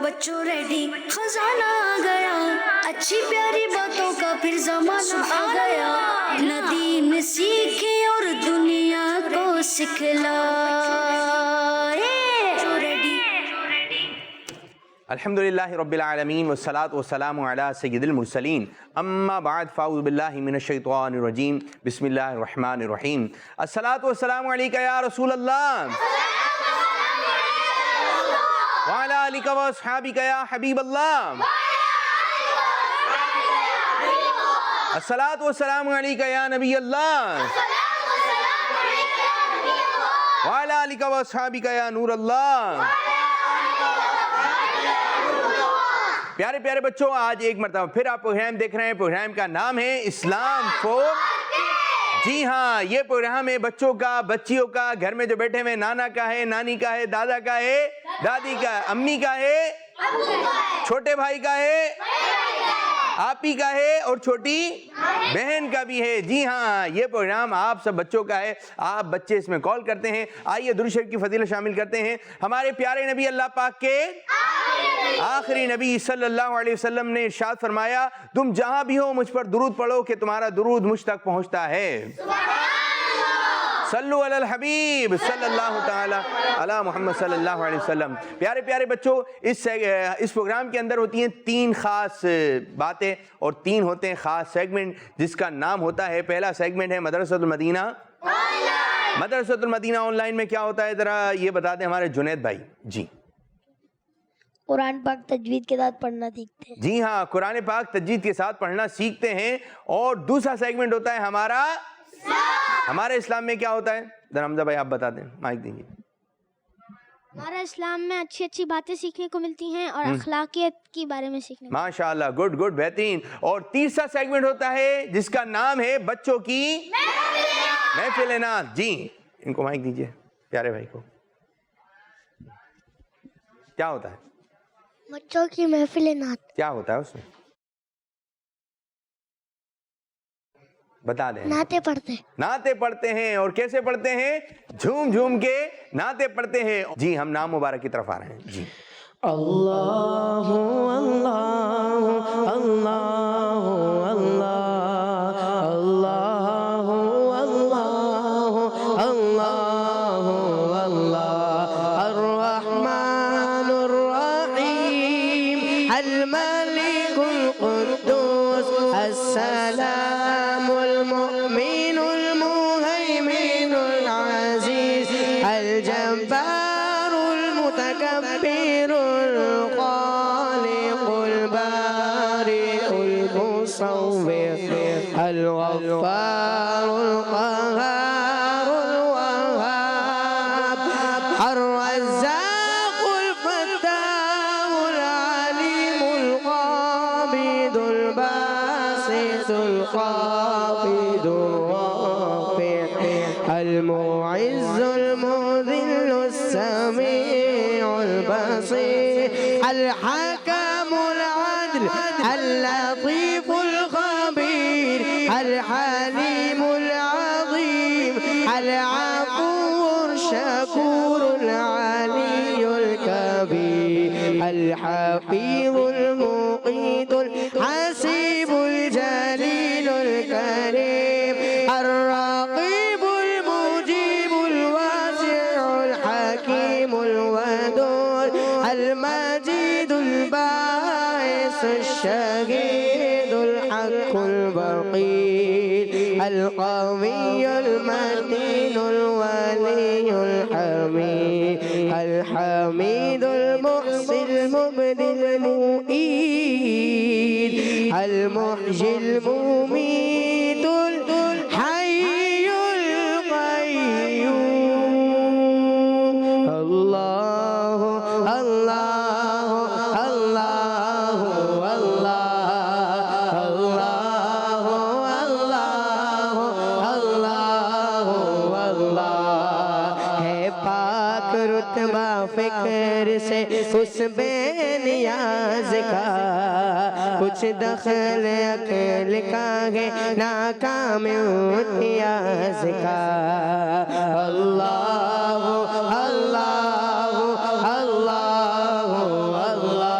بچوں ریڈی خزانہ آ گیا اچھی پیاری باتوں کا پھر زمانہ آ گیا ندیم سیکھے اور دنیا کو سکھلائے الحمدللہ رب العالمین والصلاة والسلام علی سید المرسلین اما بعد فاعوذ باللہ من الشیطان الرجیم بسم اللہ الرحمن الرحیم الصلاة والسلام علیکہ یا رسول اللہ وعلی آلک و اصحابک یا حبیب اللہ الصلاة والسلام علیکہ یا نبی اللہ وعلی آلک و اصحابک یا نور اللہ۔ پیارے پیارے بچوں، آج ایک مرتبہ پھر آپ پروگرام دیکھ رہے ہیں۔ پروگرام کا نام ہے اسلام فور۔ جی ہاں، یہ پروگرام ہے بچوں کا، بچیوں کا، گھر میں جو بیٹھے ہوئے نانا کا ہے، نانی کا ہے، دادا کا ہے، دادی کا ہے، امی کا ہے، چھوٹے بھائی کا ہے، آپی کا ہے اور چھوٹی بہن کا بھی ہے۔ جی ہاں، یہ پروگرام آپ سب بچوں کا ہے۔ آپ بچے اس میں کال کرتے ہیں۔ آئیے درود شریف کی فضیلت شامل کرتے ہیں۔ ہمارے پیارے نبی اللہ پاک کے آخری نبی صلی اللہ علیہ وسلم نے ارشاد فرمایا، تم جہاں بھی ہو مجھ پر درود پڑھو کہ تمہارا درود مجھ تک پہنچتا ہے۔ صلو علی الحبیب صلی اللہ تعالی علی محمد صلی اللہ علیہ وسلم۔ پیارے پیارے بچوں، اس پروگرام کے اندر ہوتی ہیں 3 خاص باتیں اور 3 ہوتے ہیں خاص سیگمنٹ، جس کا نام ہوتا ہے، پہلا سیگمنٹ ہے مدرسۃ المدینہ۔ مدرسۃ المدینہ آن لائن میں کیا ہوتا ہے ذرا یہ بتا دیں ہمارے جنید بھائی۔ جی، قرآن پاک تجوید کے ساتھ پڑھنا سیکھتے ہیں۔ جی ہاں، قرآن پاک تجوید کے ساتھ پڑھنا سیکھتے ہیں۔ اور دوسرا سیگمنٹ ہوتا ہے ہمارے اسلام میں کیا ہوتا ہے؟ ذرا حمزہ بھائی آپ بتا دیں، مائک دیجیے۔ ہمارا اسلام میں اچھی اچھی باتیں سیکھنے کو ملتی ہیں اور اخلاقیات کے بارے میں سیکھنے کو۔ ماشاءاللہ، گڈ گڈ، بہترین۔ اور تیسرا سیگمنٹ ہوتا ہے جس کا نام ہے بچوں کی محفل نعت۔ جی، ان کو مائک دیجیے، پیارے بھائی کو۔ کیا ہوتا ہے بچوں کی محفل نعت؟ کیا ہوتا ہے اس میں بتا دیں۔ نعتیں پڑھتے ہیں۔ اور کیسے پڑھتے ہیں؟ جھوم جھوم کے نعتیں پڑھتے ہیں۔ جی، ہم نام مبارک کی طرف آ رہے ہیں۔ جی، اللہ اللہ اللہ اللہ اللہ اللہ اللہ اللہ الرحمن الرحیم الملک القدوس السلام المؤمن المهيمن العزيز الجبار المتكبر الخالق البارئ المصور الغفار القهار الوهاب الرزاق الفتاح العليم القابض الباسط الخافض الرافع المعز المذل السميع البصير الحكم العدل اللطيف الخبير الحليم العظيم العفو الشكور العلي الكبير الحفيظ المقيت الحسيب الجليل الكريم الرقيب المجيب الواسع الحكيم الودود المجيد الباعث الشهيد الحق البقيل القوي المتين الولي الحميد الحميد المحصي المبدي المؤيد المحيي المميت الحي القيوم الله الله الله الله الله الله الله ہے پاک رتبہ فکر سے اس بے نیاز کا، کچھ دخل عقل کا ہے ناکام امتیاز کا۔ اللہ اللہ اللہ اللہ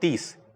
30,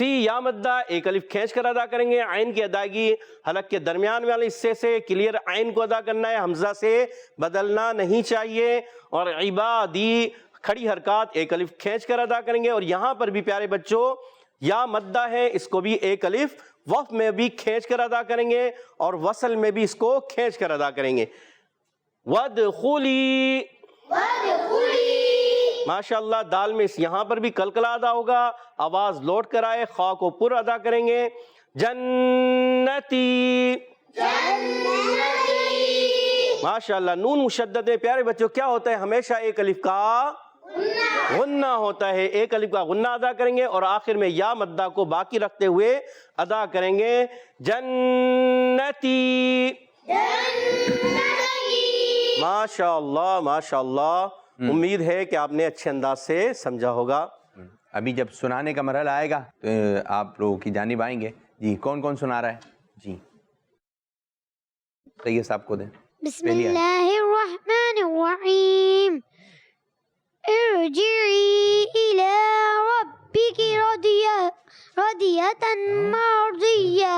فی یا مدہ ایک الف کھینچ کر ادا کریں گے. عین کی ادائیگی حلق کے درمیان والے حصے سے کلیئر عین کو ادا کرنا ہے, حمزہ سے بدلنا نہیں چاہیے. اور عبادی کھڑی حرکات ایک الف کھینچ کر ادا کریں گے. اور یہاں پر بھی پیارے بچوں یا مدہ ہے, اس کو بھی ایک الف وقف میں بھی کھینچ کر ادا کریں گے اور وصل میں بھی اس کو کھینچ کر ادا کریں گے. وَادْخُلِي ماشاءاللہ. دال میں یہاں پر بھی کلکلا ادا ہوگا, آواز لوٹ کر آئے, خواہ کو پر ادا کریں گے. جنتی ماشاءاللہ. نون مشدد ہے پیارے بچوں, کیا ہوتا ہے ہمیشہ ایک الف کا غنہ ہوتا ہے, ایک الف کا غنہ ادا کریں گے اور آخر میں یا مدہ کو باقی رکھتے ہوئے ادا کریں گے. جنتی ماشاءاللہ ماشاءاللہ. امید ہے کہ آپ نے اچھے انداز سے سمجھا ہوگا. ابھی جب سنانے کا مرحلہ آئے گا تو آپ لوگوں کی جانب آئیں گے. جی کون کون سنا رہا ہے؟ جی سید صاحب کو دیں. بسم اللہ الرحمن الرحیم. ارجعی الی ربک راضیۃ مرضیہ.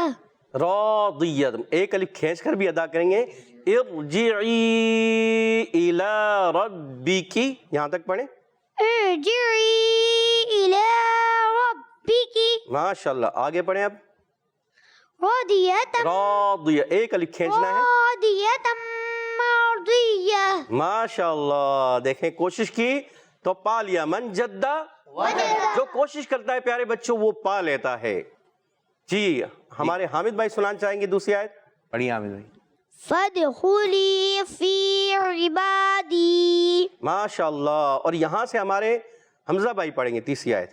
راضیۃ ایک الف کھینچ کر بھی ادا کریں گے. ارجعی الی ربک, یہاں تک پڑھیں. ارجعی الی ربک ماشاءاللہ. آگے پڑھیں اب. راضیۃ راضیہ ایک الف کھینچنا ہے. راضیۃ مرضیہ. ماشاءاللہ. دیکھیں کوشش کی تو پا لیا. من جدہ جو کوشش کرتا ہے پیارے بچوں وہ پا لیتا ہے. جی ہمارے حامد بھائی سنانا چاہیں گے دوسری آیت. پڑھیے حامد بھائی. فادخلی فی عبادی. ماشاءاللہ. اور یہاں سے ہمارے حمزہ بھائی پڑھیں گے تیسری آیت.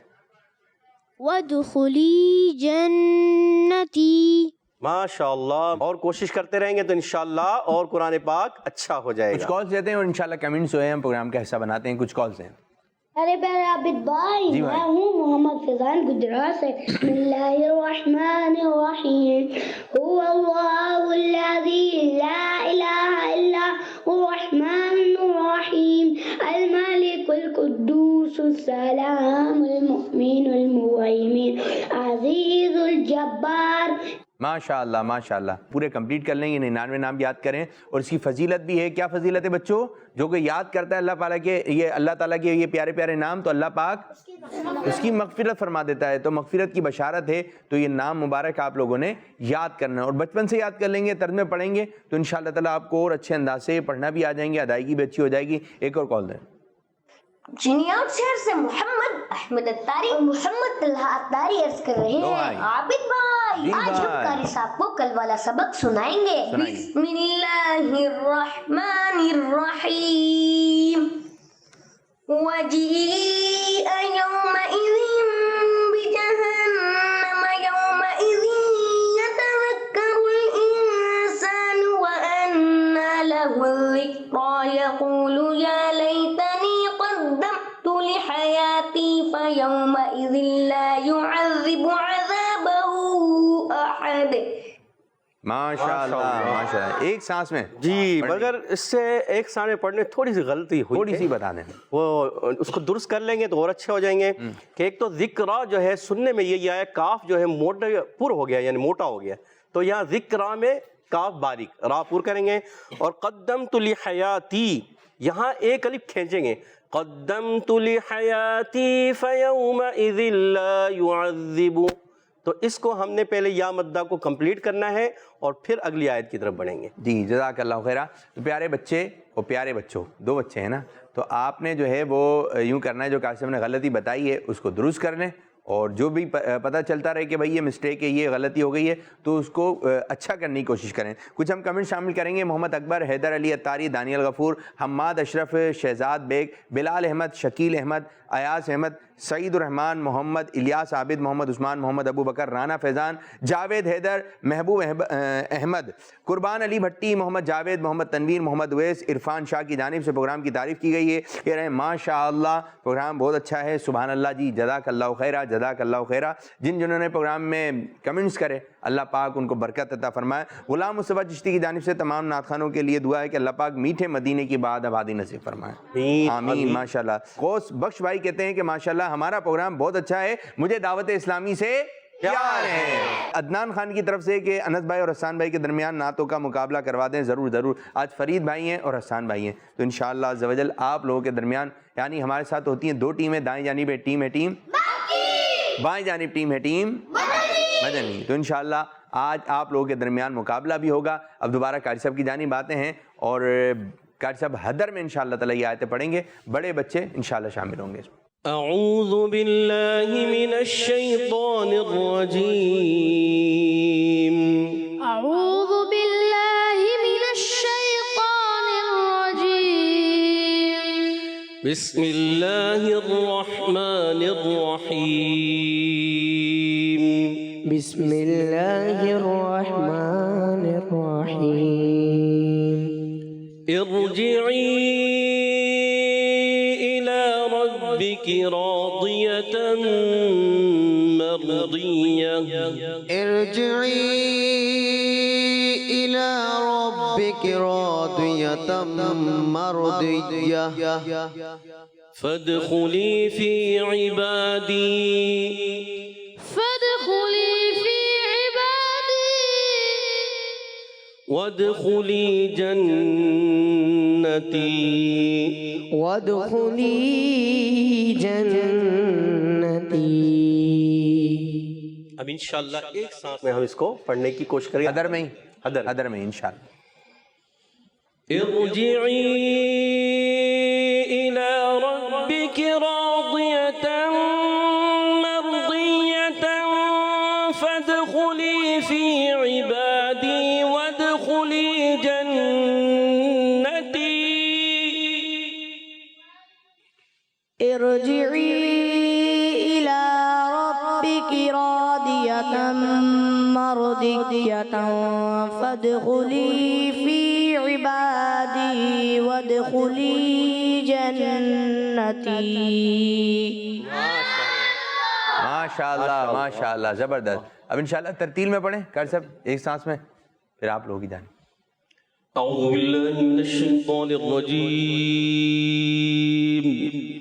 وادخلی جنتی. ماشاءاللہ. اور کوشش کرتے رہیں گے تو انشاءاللہ اور قرآن پاک اچھا ہو جائے کچھ گا. کالز دیتے ہیں اور انشاءاللہ کمنٹس ہوئے ہم پروگرام کا حصہ بناتے ہیں. کچھ کالز ہیں. ارے پیارے عابد بھائی, جی میں بھائی. ہوں محمد فیضان گجرات سے. بسم اللہ الرحمن الرحیم. هو اللہ الذی لا الہ الا هو الرحمن الرحیم الملک القدوس السلام المؤمن المہیمن العزیز الجبار. ماشاءاللہ ماشاءاللہ. پورے کمپلیٹ کر لیں گے. 99 نام یاد کریں. اور اس کی فضیلت بھی ہے. کیا فضیلت ہے بچوں؟ جو کہ یاد کرتا ہے اللہ تعالیٰ کے یہ پیارے پیارے نام تو اللہ پاک اس کی مغفرت فرما دیتا ہے. تو مغفرت کی بشارت ہے. تو یہ نام مبارک آپ لوگوں نے یاد کرنا ہے اور بچپن سے یاد کر لیں گے, ترجمے پڑھیں گے تو انشاءاللہ تعالیٰ آپ کو اور اچھے انداز سے پڑھنا بھی آ جائیں گے, ادائیگی بھی اچھی ہو جائے گی. ایک اور کال دیں. چنیاٹ شہر سے محمد احمد اتاری اور محمد طلحہ اتاری عرض کر رہے ہیں. عابد بھائی آج ہم قاری صاحب کو کل والا سبق سنائیں گے. بسم اللہ الرحمن الرحیم. وجیء یومئذ بجہنم یومئذ یتذکر الانسان وأنى له الذکری یقول یا لیتنی قدمت لحیاتی فیومئذ لا يعذب عذابه احد. ماشاءاللہ ماشاءاللہ. ایک سانس میں. جی مگر اس سے ایک سامنے پڑھنے تھوڑی سی غلطی ہوئی, تھوڑی سی بتا دیں. وہ اس کو درست کر لیں گے تو اور اچھے ہو جائیں گے. کہ ایک تو ذکرہ جو ہے سننے میں یہ آیا کاف جو ہے موٹا پر ہو گیا, یعنی موٹا ہو گیا. تو یہاں ذکرہ میں کاف باریک, را پور کریں گے. اور قدمت لحیاتی یہاں ایک الف کھینچیں گے. قدمت لحیاتی فیومئذ لا يعذب. تو اس کو ہم نے پہلے یا مدہ کو کمپلیٹ کرنا ہے اور پھر اگلی آیت کی طرف بڑھیں گے. جی جزاک اللہ خیرہ. تو پیارے بچے اور پیارے بچوں, دو بچے ہیں نا, تو آپ نے جو ہے وہ یوں کرنا ہے جو قاسم نے غلطی بتائی ہے اس کو درست کر لیں. اور جو بھی پتہ چلتا رہے کہ بھائی یہ مسٹیک ہے, یہ غلطی ہو گئی ہے, تو اس کو اچھا کرنے کی کوشش کریں. کچھ ہم کمنٹ شامل کریں گے. محمد اکبر, حیدر علی اتاری, دانیل غفور, حماد اشرف, شہزاد بیگ, بلال احمد, شکیل احمد, ایاز احمد, سعید الرحمان, محمد الیاس عابد, محمد عثمان, محمد ابو بکر, رانا فیضان, جاوید حیدر, محبوب احمد, قربان علی بھٹی, محمد جاوید, محمد تنویر, محمد اویس, عرفان شاہ کی جانب سے پروگرام کی تعریف کی گئی ہے. کہہ رہے ہیں ماشاءاللہ پروگرام بہت اچھا ہے, سبحان اللہ. جی جزاک اللہ خیرہ, جزاک اللہ خیرہ. جنہوں نے پروگرام میں کمنٹس کرے اللہ پاک ان کو برکت عطا فرمائے. غلام مصطفیٰ چشتی کی جانب سے تمام نعت خوانوں کے لیے دعا ہے کہ اللہ پاک میٹھے مدینے کی بعد آبادی نصیب فرمائے. آمین. ماشاءاللہ. غوث بخش بھائی کہتے ہیں کہ ماشاءاللہ ہمارا پروگرام بہت اچھا ہے, مجھے دعوت اسلامی سے پیار ہے۔ عدنان خان کی طرف سے کہ انس بھائی اور حسان بھائی کے درمیان نعتوں کا مقابلہ کروا دیں۔ ضرور ضرور، آج فرید بھائی ہیں اور حسان بھائی ہیں، تو انشاءاللہ عز و جل آپ لوگوں کے درمیان، یعنی ہمارے ساتھ ہوتی ہیں دو ٹیمیں، دائیں جانب ٹیم ہے ٹیم بائیں جانب ٹیم ہے ٹیم مدنی، تو انشاءاللہ آج آپ لوگوں کے درمیان مقابلہ بھی ہوگا۔ اب دوبارہ قاری صاحب کی جانب آتے ہیں اور قاری صاحب حدر میں انشاءاللہ تعالیٰ یہ آیتیں پڑھیں گے، بڑے بچے انشاءاللہ شامل ہوں گے۔ اعوذ باللہ من الشیطان الرجیم، اعوذ باللہ من الشیطان الرجیم، بسم اللہ الرحمن الرحیم، بسم اللہ الرحمن الرحیم، ارجعی الی ربک راضیۃ مرضیہ، ارجعی الی ربک راضیۃ مرضیہ، فادخلی فی عبادی، فادخلی فی عبادی، وادخلی جنتی، وادخلی جنتی۔ اب انشاءاللہ ایک ساتھ میں ہم اس کو پڑھنے کی کوشش کریں، حدر میں ہی، حدر حدر میں انشاءاللہ۔ ارجعی الی ربک راضیۃ مرضیۃ، فادخلی فی عبادی وادخلی جنتی، ارجعی الی ربک راضیۃ مرضیۃ، فادخلی فی عبادی وادخلی جنتی۔ ماشاءاللہ ماشاءاللہ، زبردست۔ اب انشاءاللہ ترتیل میں پڑھیں قاری صاحب، ایک سانس میں، پھر آپ لوگوں کی جانب۔ اعوذ باللہ من الشیطان الرجیم،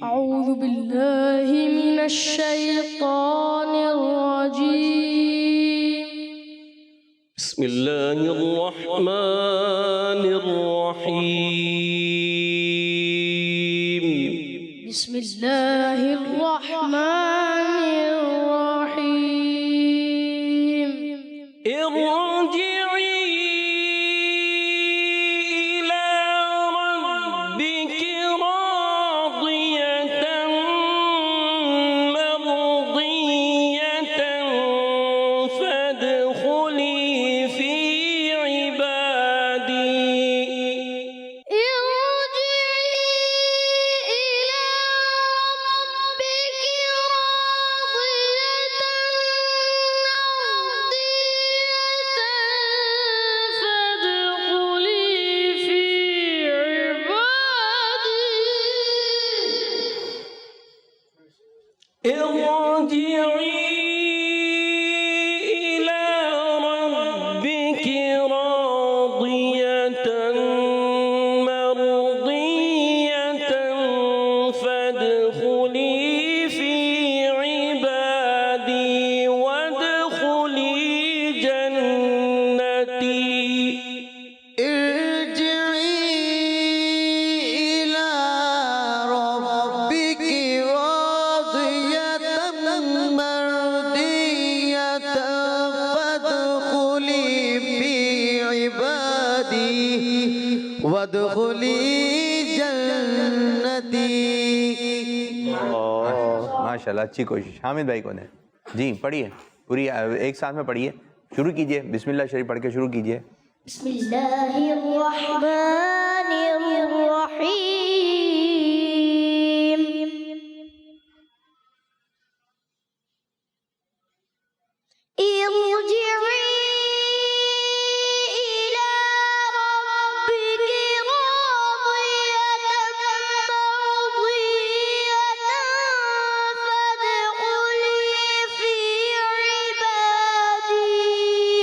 اعوذ باللہ من الشیطان الرجیم، بسم اللہ الرحمن الرحیم، بسم اللہ الرحمن الرحیم، ارجعی الی ربک راضیۃ مرضیۃ، فادخلی فی عبادی، ارجعی الی ربک راضیۃ مرضیۃ، فادخلی فی عبادی وادخلی جنتی، ارجعی الی ربک راضیۃ مرضیۃ، فادخلی فی عبادی وادخلی جنتی۔ ماشاءاللہ، اچھی کوشش۔ حامد بھائی کون ہے؟ جی پڑھیے، پوری ایک ساتھ میں پڑھیے، شروع کیجئے، بسم اللہ شریف پڑھ کے شروع کیجئے۔ بسم اللہ الرحمن الرحیم، ارجعی الی ربک راضیۃ مرضیۃ، فادخلی فی عبادی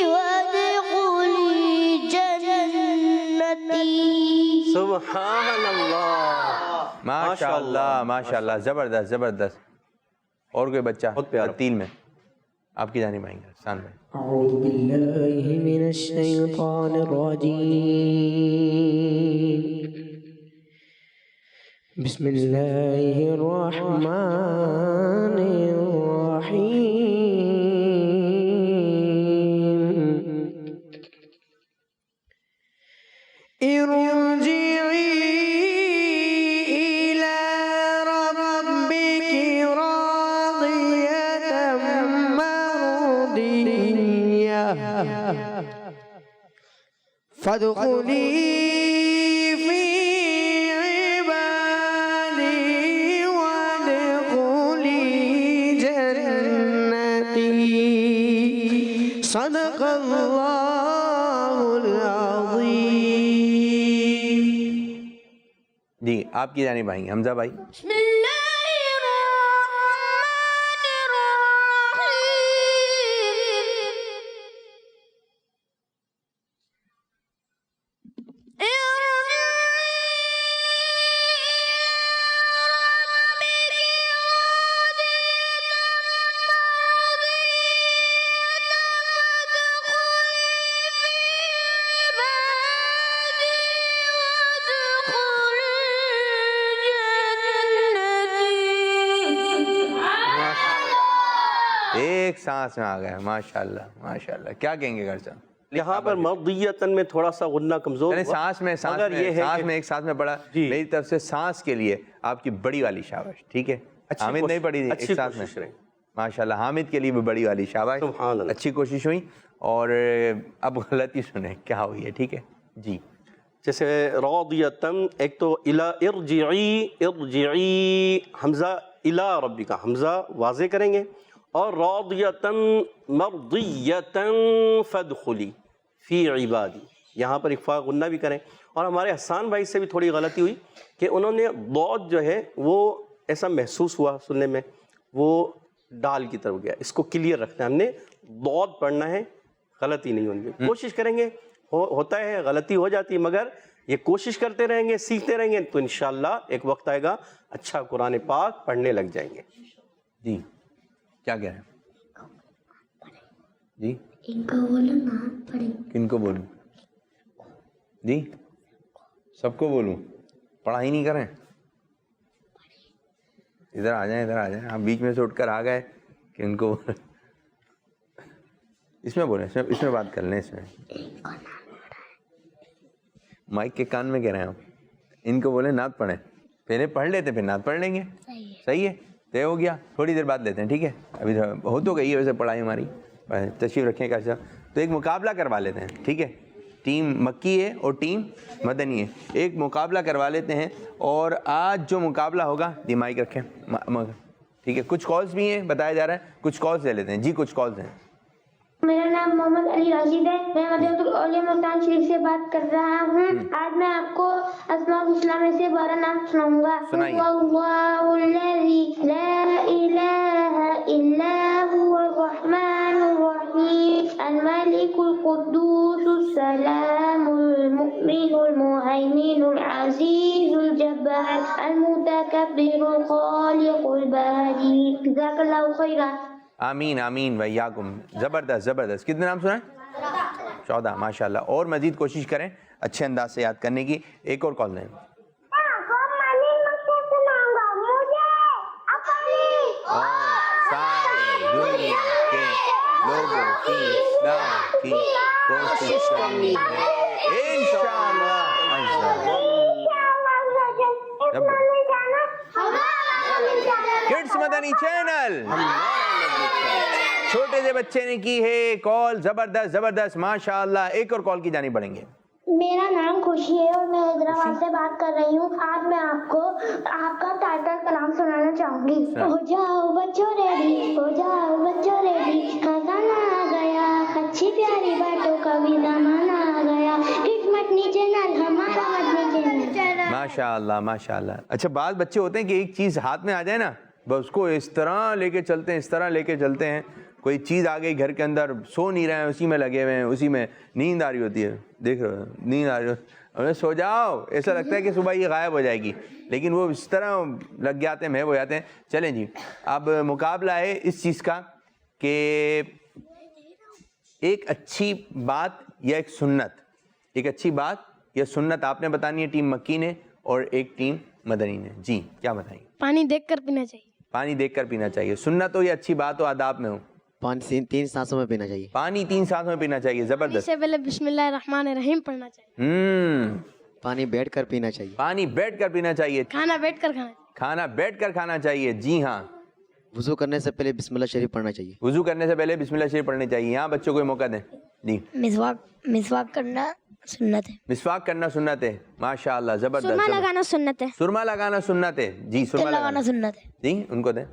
وادخلی جنتی۔ سبحان اللہ، ماشاءاللہ ماشاءاللہ، زبردست زبردست۔ اور کوئی بچہ بہت پیارا۔ ترتیل میں؟ آپ کی جانب آئیں گے احسان بھائی. أعوذ بالله من الشيطان الرجيم بسم الله الرحمن الرحيم ارجعي إلى ربك راضية مرضية فادخلي في عبادي وادخلي جنتي صدق الله العظيم. جی آپ کی جانب آئیں گے حمزہ بھائی. بسم اللہ الرحمن ایک سانس میں آ گئے. ماشاءاللہ ماشاءاللہ. کیا کہیں گے گھر صاحب؟ یہاں پر مرضیتاً میں تھوڑا سا غنہ کمزور یعنی ہوا. سانس میں مگر یہ ہے کہ ایک سانس میں پڑا. جی. میری طرف سے سانس کے لیے آپ کی بڑی والی شاباش. ٹھیک ہے حامد نہیں پڑی تھی ایک سانس میں. ماشاءاللہ حامد کے لیے بھی بڑی والی شاباش. سبحان اللہ. اچھی کوشش ہوئی. اور اب غلطی سنیں کیا ہوئی ہے. ٹھیک ہے جی. جیسے راضیتاً ایک تو ارجعی حمزہ الی ربی کا حمزہ واضح کریں گے اور راضیتاً مرضیتاً فادخلی فی عبادی یہاں پر اخفاء غنہ بھی کریں. اور ہمارے حسان بھائی سے بھی تھوڑی غلطی ہوئی کہ انہوں نے ضاد جو ہے وہ ایسا محسوس ہوا سننے میں وہ ڈال کی طرف گیا. اس کو کلیئر رکھنا ہے. ہم نے ضاد پڑھنا ہے غلطی نہیں ہونگی. کوشش کریں گے ہوتا ہے غلطی ہو جاتی ہے مگر یہ کوشش کرتے رہیں گے سیکھتے رہیں گے تو انشاءاللہ ایک وقت آئے گا اچھا قرآن پاک پڑھنے لگ جائیں گے. جی کیا کہہ رہے ہیں جی؟ ان کو بولو نا پڑھیں. کن کو بولوں جی؟ سب کو بولوں؟ پڑھائی نہیں کریں. ادھر آ جائیں ادھر آ جائیں. آپ بیچ میں سے اٹھ کر آ گئے کہ ان کو اس میں بولیں اس میں بات کر لیں. اس میں مائک کے کان میں کہہ رہے ہیں آپ. ان کو بولیں نعت پڑھیں. پہلے پڑھ لیتے پھر نعت پڑھ لیں گے. صحیح ہے طے ہو گیا. تھوڑی دیر بعد لیتے ہیں ٹھیک ہے. ابھی ہو تو گئی ہے ویسے پڑھائی ہماری. تشریف رکھیں کا صاحب. تو ایک مقابلہ کروا لیتے ہیں ٹھیک ہے. ٹیم مکی ہے اور ٹیم مدنی ہے. ایک مقابلہ کروا لیتے ہیں اور آج جو مقابلہ ہوگا دی مائک رکھیں ٹھیک ہے. کچھ کالز بھی ہیں بتایا جا رہا ہے. کچھ کالز لے لیتے ہیں. جی کچھ کالز ہیں. میرا نام محمد علی راشد ہے. میں مدینہ الاولیاء ملتان شریف سے بات کر رہا ہوں. آج میں آپ کو اسماء الحسنی میں سے 12 نام سناؤں گا. سنائیے. اللہ الذی لا الہ الا هو الرحمن الرحیم الملک القدوس السلام المؤمن المهيمن العزیز الجبار المتکبر الخالق الباری. جزاک اللہ خیرا. آمین آمین ویاکم. زبردست زبردست. کتنے نام سنائیں؟ 14 ماشاءاللہ. اور مزید کوشش کریں اچھے انداز سے یاد کرنے کی. ایک اور کال لیں. دنیا کے لوگوں کی اصلاح کی کوشش کرنی ہے انشاءاللہ. کڈس مدنی چینل چھوٹے سے بچے نے کی ہے کال. زبردست زبردست ماشاءاللہ. ایک اور کال کی جانب بڑھیں گے. میرا نام خوشی ہے اور میں حیدرآباد سے بات کر رہی ہوں. آج میں آپ کو آپ کا ٹائٹل کلام سنانا چاہوں گی. ہو جاؤ بچوں ریڈی, ہو جاؤ بچوں ریڈی, خزانہ آ گیا, اچھی پیاری باتوں کا بھی زمانہ آ گیا. قسمت نیچے نال ہمارا مدنی چینل. ماشاءاللہ ماشاءاللہ. اچھا بعض بچے ہوتے ہیں کہ ایک چیز ہاتھ میں آ جائے نا بس اس کو اس طرح لے کے چلتے ہیں اس طرح لے کے چلتے ہیں. کوئی چیز آ گئی گھر کے اندر سو نہیں رہے ہیں اسی میں لگے ہوئے ہیں اسی میں نیند آ رہی ہوتی ہے. دیکھ رہے ہو نیند آ رہی ہو سو جاؤ. ایسا لگتا ہے کہ صبح یہ غائب ہو جائے گی لیکن وہ اس طرح لگ جاتے ہیں محو ہو جاتے ہیں. چلیں جی اب مقابلہ ہے اس چیز کا کہ ایک اچھی بات یا ایک سنت، ایک اچھی بات یا سنت آپ نے بتانی ہے ٹیم مکی نے اور ایک ٹیم مدنی نے. جی کیا بتائیں؟ پانی دیکھ کر پینا چاہیے. پانی دیکھ کر پینا چاہیے. سنت ہو یا اچھی بات ہو آداب میں ہو؟ پانی 3 سانسوں میں پینا چاہیے. پانی 3 سانسوں میں پینا چاہیے. زبردست. اس سے پہلے بسم اللہ الرحمن الرحیم پڑھنا چاہیے. پانی بیٹھ کر پینا چاہیے. پانی بیٹھ کر پینا چاہیے. کھانا بیٹھ کر کھانا چاہیے. کھانا بیٹھ کر کھانا چاہیے. جی ہاں. وضو کرنے سے پہلے بسم اللہ شریف پڑھنا چاہیے. وضو کرنے سے پہلے بسم اللہ شریف پڑھنی چاہیے. یہاں بچوں کو موقع دیں. جی. مسواک کرنا سنت ہے. مسواک کرنا سنت ہے. ماشاء اللہ زبردست. سرما لگانا سنت ہے. سرما لگانا سنت ہے. جی سرما لگانا سنت ہے. جی ان کو دیں.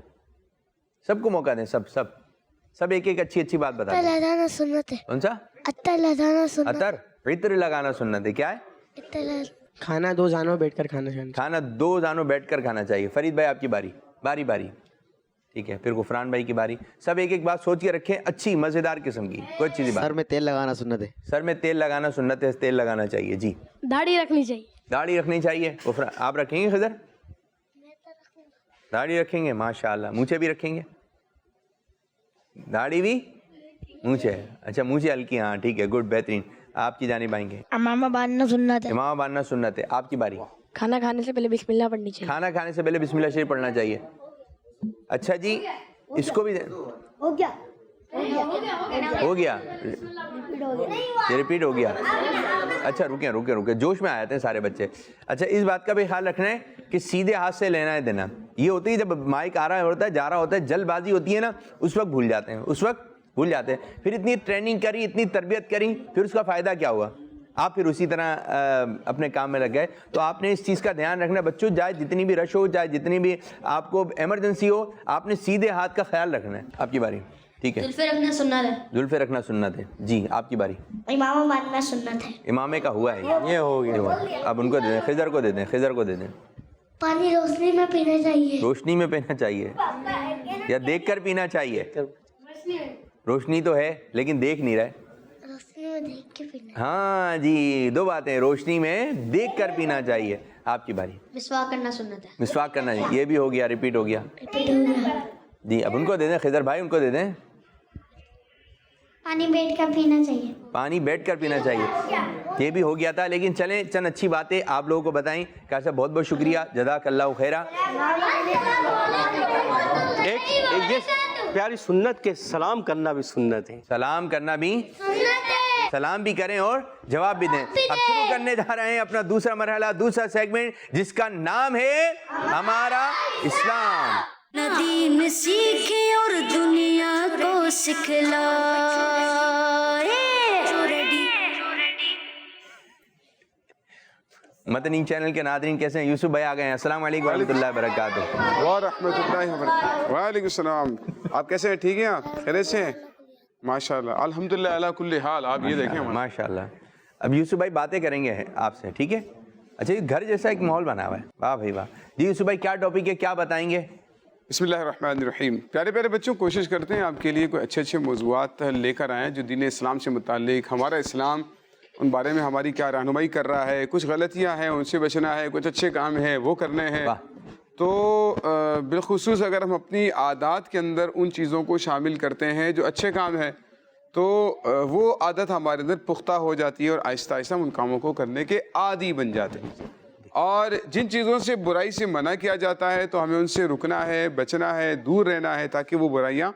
سب کو موقع دیں. سب ایک ایک اچھی بات بتا دیں. لگانا سنت ہے. کون سا؟ عطر لگانا سنت. عطر عطر لگانا سنت ہے. کیا ہے؟ کھانا 2 زانوں بیٹھ کر کھانا چاہیے. کھانا 2 زانوں بیٹھ کر کھانا چاہیے. فرید بھائی آپ کی باری باری. ٹھیک ہے پھر غفران بھائی کی باری. سب ایک ایک بات سوچ کے رکھیں اچھی مزیدار قسم کی کوئی اچھی سی بات. سر میں تیل لگانا سنت ہے. سر میں تیل لگانا سنت ہے. تیل لگانا چاہیے. جی. داڑھی رکھنی چاہیے. داڑھی رکھنی چاہیے. آپ رکھیں گے خضر؟ داڑھی رکھیں گے. ماشاء اللہ. مونچھے بھی رکھیں گے؟ داڑھی بھی مونچھے. اچھا مونچھے ہلکی. ہاں ٹھیک ہے گڈ بہترین. آپ کی جانب آئیں گے. امامہ باندھنا سنت ہے. امامہ باندھنا سنت ہے. آپ کی باری. کھانا کھانے سے پہلے بسم اللہ پڑھنی چاہیے. کھانا کھانے سے پہلے بسم اللہ شریف پڑھنا چاہیے. اچھا جی اس کو بھی ہو گیا ہو گیا یہ ریپیٹ ہو گیا. اچھا رکیں جوش میں آئے تھے سارے بچے. اچھا اس بات کا بھی خیال رکھنا ہے کہ سیدھے ہاتھ سے لینا ہے دینا. یہ ہوتی ہے جب مائک آ رہا ہوتا ہے جا رہا ہوتا ہے جلد بازی ہوتی ہے نا اس وقت بھول جاتے ہیں. پھر اتنی ٹریننگ کری اتنی تربیت کری پھر اس کا فائدہ کیا ہوا؟ آپ پھر اسی طرح اپنے کام میں لگ گئے. تو آپ نے اس چیز کا دھیان رکھنا بچوں. چاہے جتنی بھی رش ہو چاہے جتنی بھی آپ کو ایمرجنسی ہو آپ نے سیدھے ہاتھ کا خیال رکھنا ہے. آپ کی باری. ٹھیک ہے. زلفے رکھنا سنت ہے. زلفے رکھنا سنت ہے. جی آپ کی باری. امامہ باندھنا سنت ہے. امامے کا ہوا ہے یہ ہو گیا. اب ان کو دے دیں. خضر کو دے دیں. پانی روشنی میں پینا چاہیے. روشنی میں پینا چاہیے یا دیکھ کر پینا چاہیے؟ روشنی تو ہے لیکن دیکھ نہیں رہے. روشنی میں دیکھ کے پینا. ہاں جی 2 باتیں. روشنی میں دیکھ کر پینا چاہیے. آپ کی باری. مسواک کرنا سنت ہے. مسواک کرنا چاہیے. یہ بھی ہو گیا ریپیٹ ہو گیا. جی اب ان کو دے دیں. خضر بھائی ان کو دے دیں. پانی بیٹھ کر پینا چاہیے. پانی بیٹھ کر پینا چاہیے. یہ بھی ہو گیا تھا لیکن چلیں چند اچھی باتیں آپ لوگوں کو بتائیں. کیسا بہت بہت شکریہ. جزاک اللہ خیرہ. ایک یہ پیاری سنت کے سلام کرنا بھی سنت ہے. سلام کرنا بھی سلام بھی کریں اور جواب بھی دیں. اب شروع کرنے جا رہے ہیں اپنا دوسرا مرحلہ دوسرا سیگمنٹ جس کا نام ہے ہمارا اسلام. ندیم سیکھے اور دنیا کو سکھلائے. مدنی چینل کے ناظرین کیسے ہیں؟ یوسف بھائی آ گئے ہیں. السلام علیکم ورحمۃ اللہ وبرکاتہ. ورحمۃ اللہ وبرکاتہ. وعلیکم السلام. آپ کیسے ہیں؟ ٹھیک ہیں آپ؟ خیریت سے ہیں؟ ماشاء اللہ الحمدللہ علی کل حال. آپ یہ دیکھیں ماشاء اللہ. اب یوسف بھائی باتیں کریں گے آپ سے. ٹھیک ہے. اچھا یہ گھر جیسا ایک ماحول بنا ہوا ہے. واہ بھائی واہ. جی یوسف بھائی کیا ٹاپک ہے کیا بتائیں گے؟ بسم اللہ الرحمن الرحیم. پیارے پیارے بچوں کوشش کرتے ہیں آپ کے لیے کوئی اچھے موضوعات لے کر آئیں جو دین اسلام سے متعلق. ہمارا اسلام ان بارے میں ہماری کیا رہنمائی کر رہا ہے. کچھ غلطیاں ہیں ان سے بچنا ہے. کچھ اچھے کام ہیں وہ کرنے ہیں. تو بالخصوص اگر ہم اپنی عادات کے اندر ان چیزوں کو شامل کرتے ہیں جو اچھے کام ہیں تو وہ عادت ہمارے اندر پختہ ہو جاتی ہے اور آہستہ آہستہ ہم ان کاموں کو کرنے کے عادی بن جاتے ہیں. اور جن چیزوں سے برائی سے منع کیا جاتا ہے تو ہمیں ان سے رکنا ہے بچنا ہے دور رہنا ہے تاکہ وہ برائیاں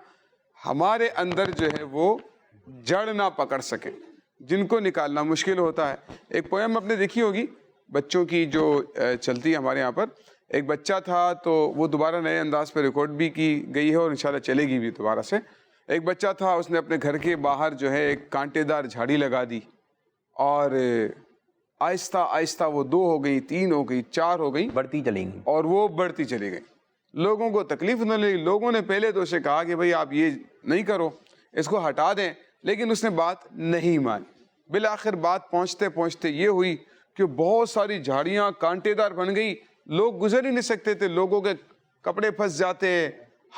ہمارے اندر جو ہے وہ جڑ نہ پکڑ سکیں جن کو نکالنا مشکل ہوتا ہے. ایک پویم آپ نے دیکھی ہوگی بچوں کی جو چلتی ہے ہمارے یہاں پر. ایک بچہ تھا تو وہ دوبارہ نئے انداز پہ ریکارڈ بھی کی گئی ہے اور انشاءاللہ چلے گی بھی دوبارہ سے. ایک بچہ تھا اس نے اپنے گھر کے باہر جو ہے ایک کانٹے دار جھاڑی لگا دی اور آہستہ آہستہ وہ 2 ہو گئی 3 ہو گئی 4 ہو گئی بڑھتی چلیں گی اور وہ بڑھتی چلی گئی. لوگوں کو تکلیف نہ لگی. لوگوں نے پہلے تو اسے کہا کہ بھئی آپ یہ نہیں کرو اس کو ہٹا دیں لیکن اس نے بات نہیں مانی. بالآخر بات پہنچتے پہنچتے یہ ہوئی کہ بہت ساری جھاڑیاں کانٹے دار بن گئی. لوگ گزر ہی نہیں سکتے تھے. لوگوں کے کپڑے پھنس جاتے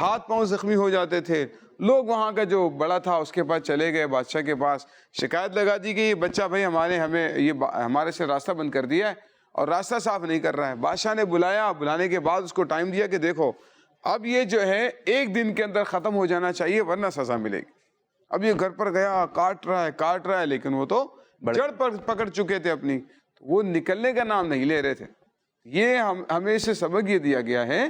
ہاتھ پاؤں زخمی ہو جاتے تھے. لوگ وہاں کا جو بڑا تھا اس کے پاس چلے گئے بادشاہ کے پاس. شکایت لگا دی کہ یہ بچہ بھائی ہمارے سے راستہ بند کر دیا ہے اور راستہ صاف نہیں کر رہا ہے. بادشاہ نے بلایا. بلانے کے بعد اس کو ٹائم دیا کہ دیکھو اب یہ جو ہے ایک دن کے اندر ختم ہو جانا چاہیے ورنہ سزا ملے گی. اب یہ گھر پر گیا کاٹ رہا ہے لیکن وہ تو جڑ پر پکڑ چکے تھے اپنی, وہ نکلنے کا نام نہیں لے رہے تھے. یہ ہمیں سے سبق یہ دیا گیا ہے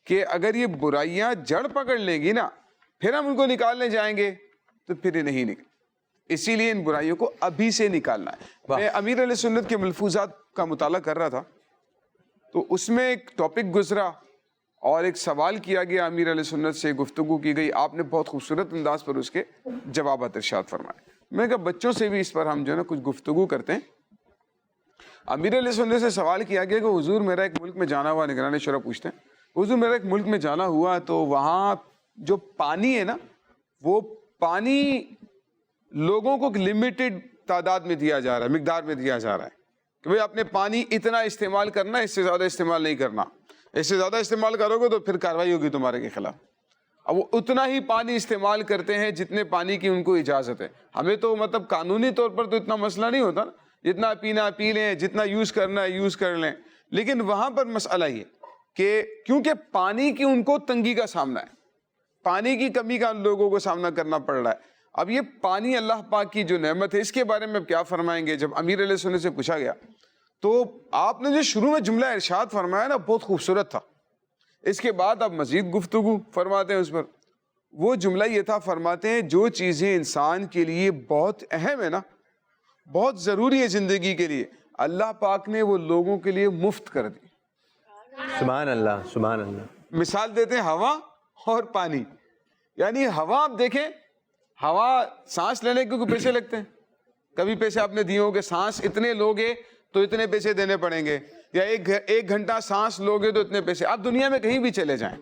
کہ اگر یہ برائیاں جڑ پکڑ لیں گی نا پھر ہم ان کو نکالنے جائیں گے تو پھر یہ نہیں نکل. اسی لیے ان برائیوں کو ابھی سے نکالنا ہے. میں امیر علیہ سنت کے ملفوظات کا مطالعہ کر رہا تھا تو اس میں ایک ٹاپک گزرا اور ایک سوال کیا گیا, امیر علیہ سنت سے گفتگو کی گئی, آپ نے بہت خوبصورت انداز پر اس کے جوابات ارشاد فرمائے. میں کہا بچوں سے بھی اس پر ہم جو ہے نا کچھ گفتگو کرتے ہیں. امیر علیہ سنت سے سوال کیا گیا کہ حضور میرا ایک ملک میں جانا ہوا, نگران شورا پوچھتے ہیں حضور میرا ایک ملک میں جانا ہوا تو وہاں جو پانی ہے نا وہ پانی لوگوں کو لمیٹڈ تعداد میں دیا جا رہا ہے, مقدار میں دیا جا رہا ہے کہ بھئی آپ نے پانی اتنا استعمال کرنا ہے, اس سے زیادہ استعمال نہیں کرنا, اس سے زیادہ استعمال کرو گے تو پھر کارروائی ہوگی تمہارے کے خلاف. اب وہ اتنا ہی پانی استعمال کرتے ہیں جتنے پانی کی ان کو اجازت ہے. ہمیں تو مطلب قانونی طور پر تو اتنا مسئلہ نہیں ہوتا نا, جتنا پینا پی لیں, جتنا یوز کرنا ہے یوز کر لیں. لیکن وہاں پر مسئلہ یہ کہ کیونکہ پانی کی ان کو تنگی کا سامنا ہے, پانی کی کمی کا ان لوگوں کو سامنا کرنا پڑ رہا ہے. اب یہ پانی اللہ پاک کی جو نعمت ہے اس کے بارے میں کیا فرمائیں گے؟ جب امیر علیہ سنت سے پوچھا گیا تو آپ نے جو شروع میں جملہ ارشاد فرمایا نا بہت خوبصورت تھا. اس کے بعد آپ مزید گفتگو فرماتے ہیں اس پر. وہ جملہ یہ تھا, فرماتے ہیں جو چیزیں انسان کے لیے بہت اہم ہے نا, بہت ضروری ہے زندگی کے لیے, اللہ پاک نے وہ لوگوں کے لیے مفت کر دی. سبحان اللہ سبحان اللہ. مثال دیتے ہیں ہوا اور پانی. یعنی ہوا آپ دیکھیں, ہوا سانس لینے کے کوئی پیسے لگتے ہیں؟ کبھی پیسے آپ نے دیے ہوں کہ سانس اتنے لوگے تو اتنے پیسے دینے پڑیں گے, یا ایک گھنٹہ سانس لوگے تو اتنے پیسے. آپ دنیا میں کہیں بھی چلے جائیں,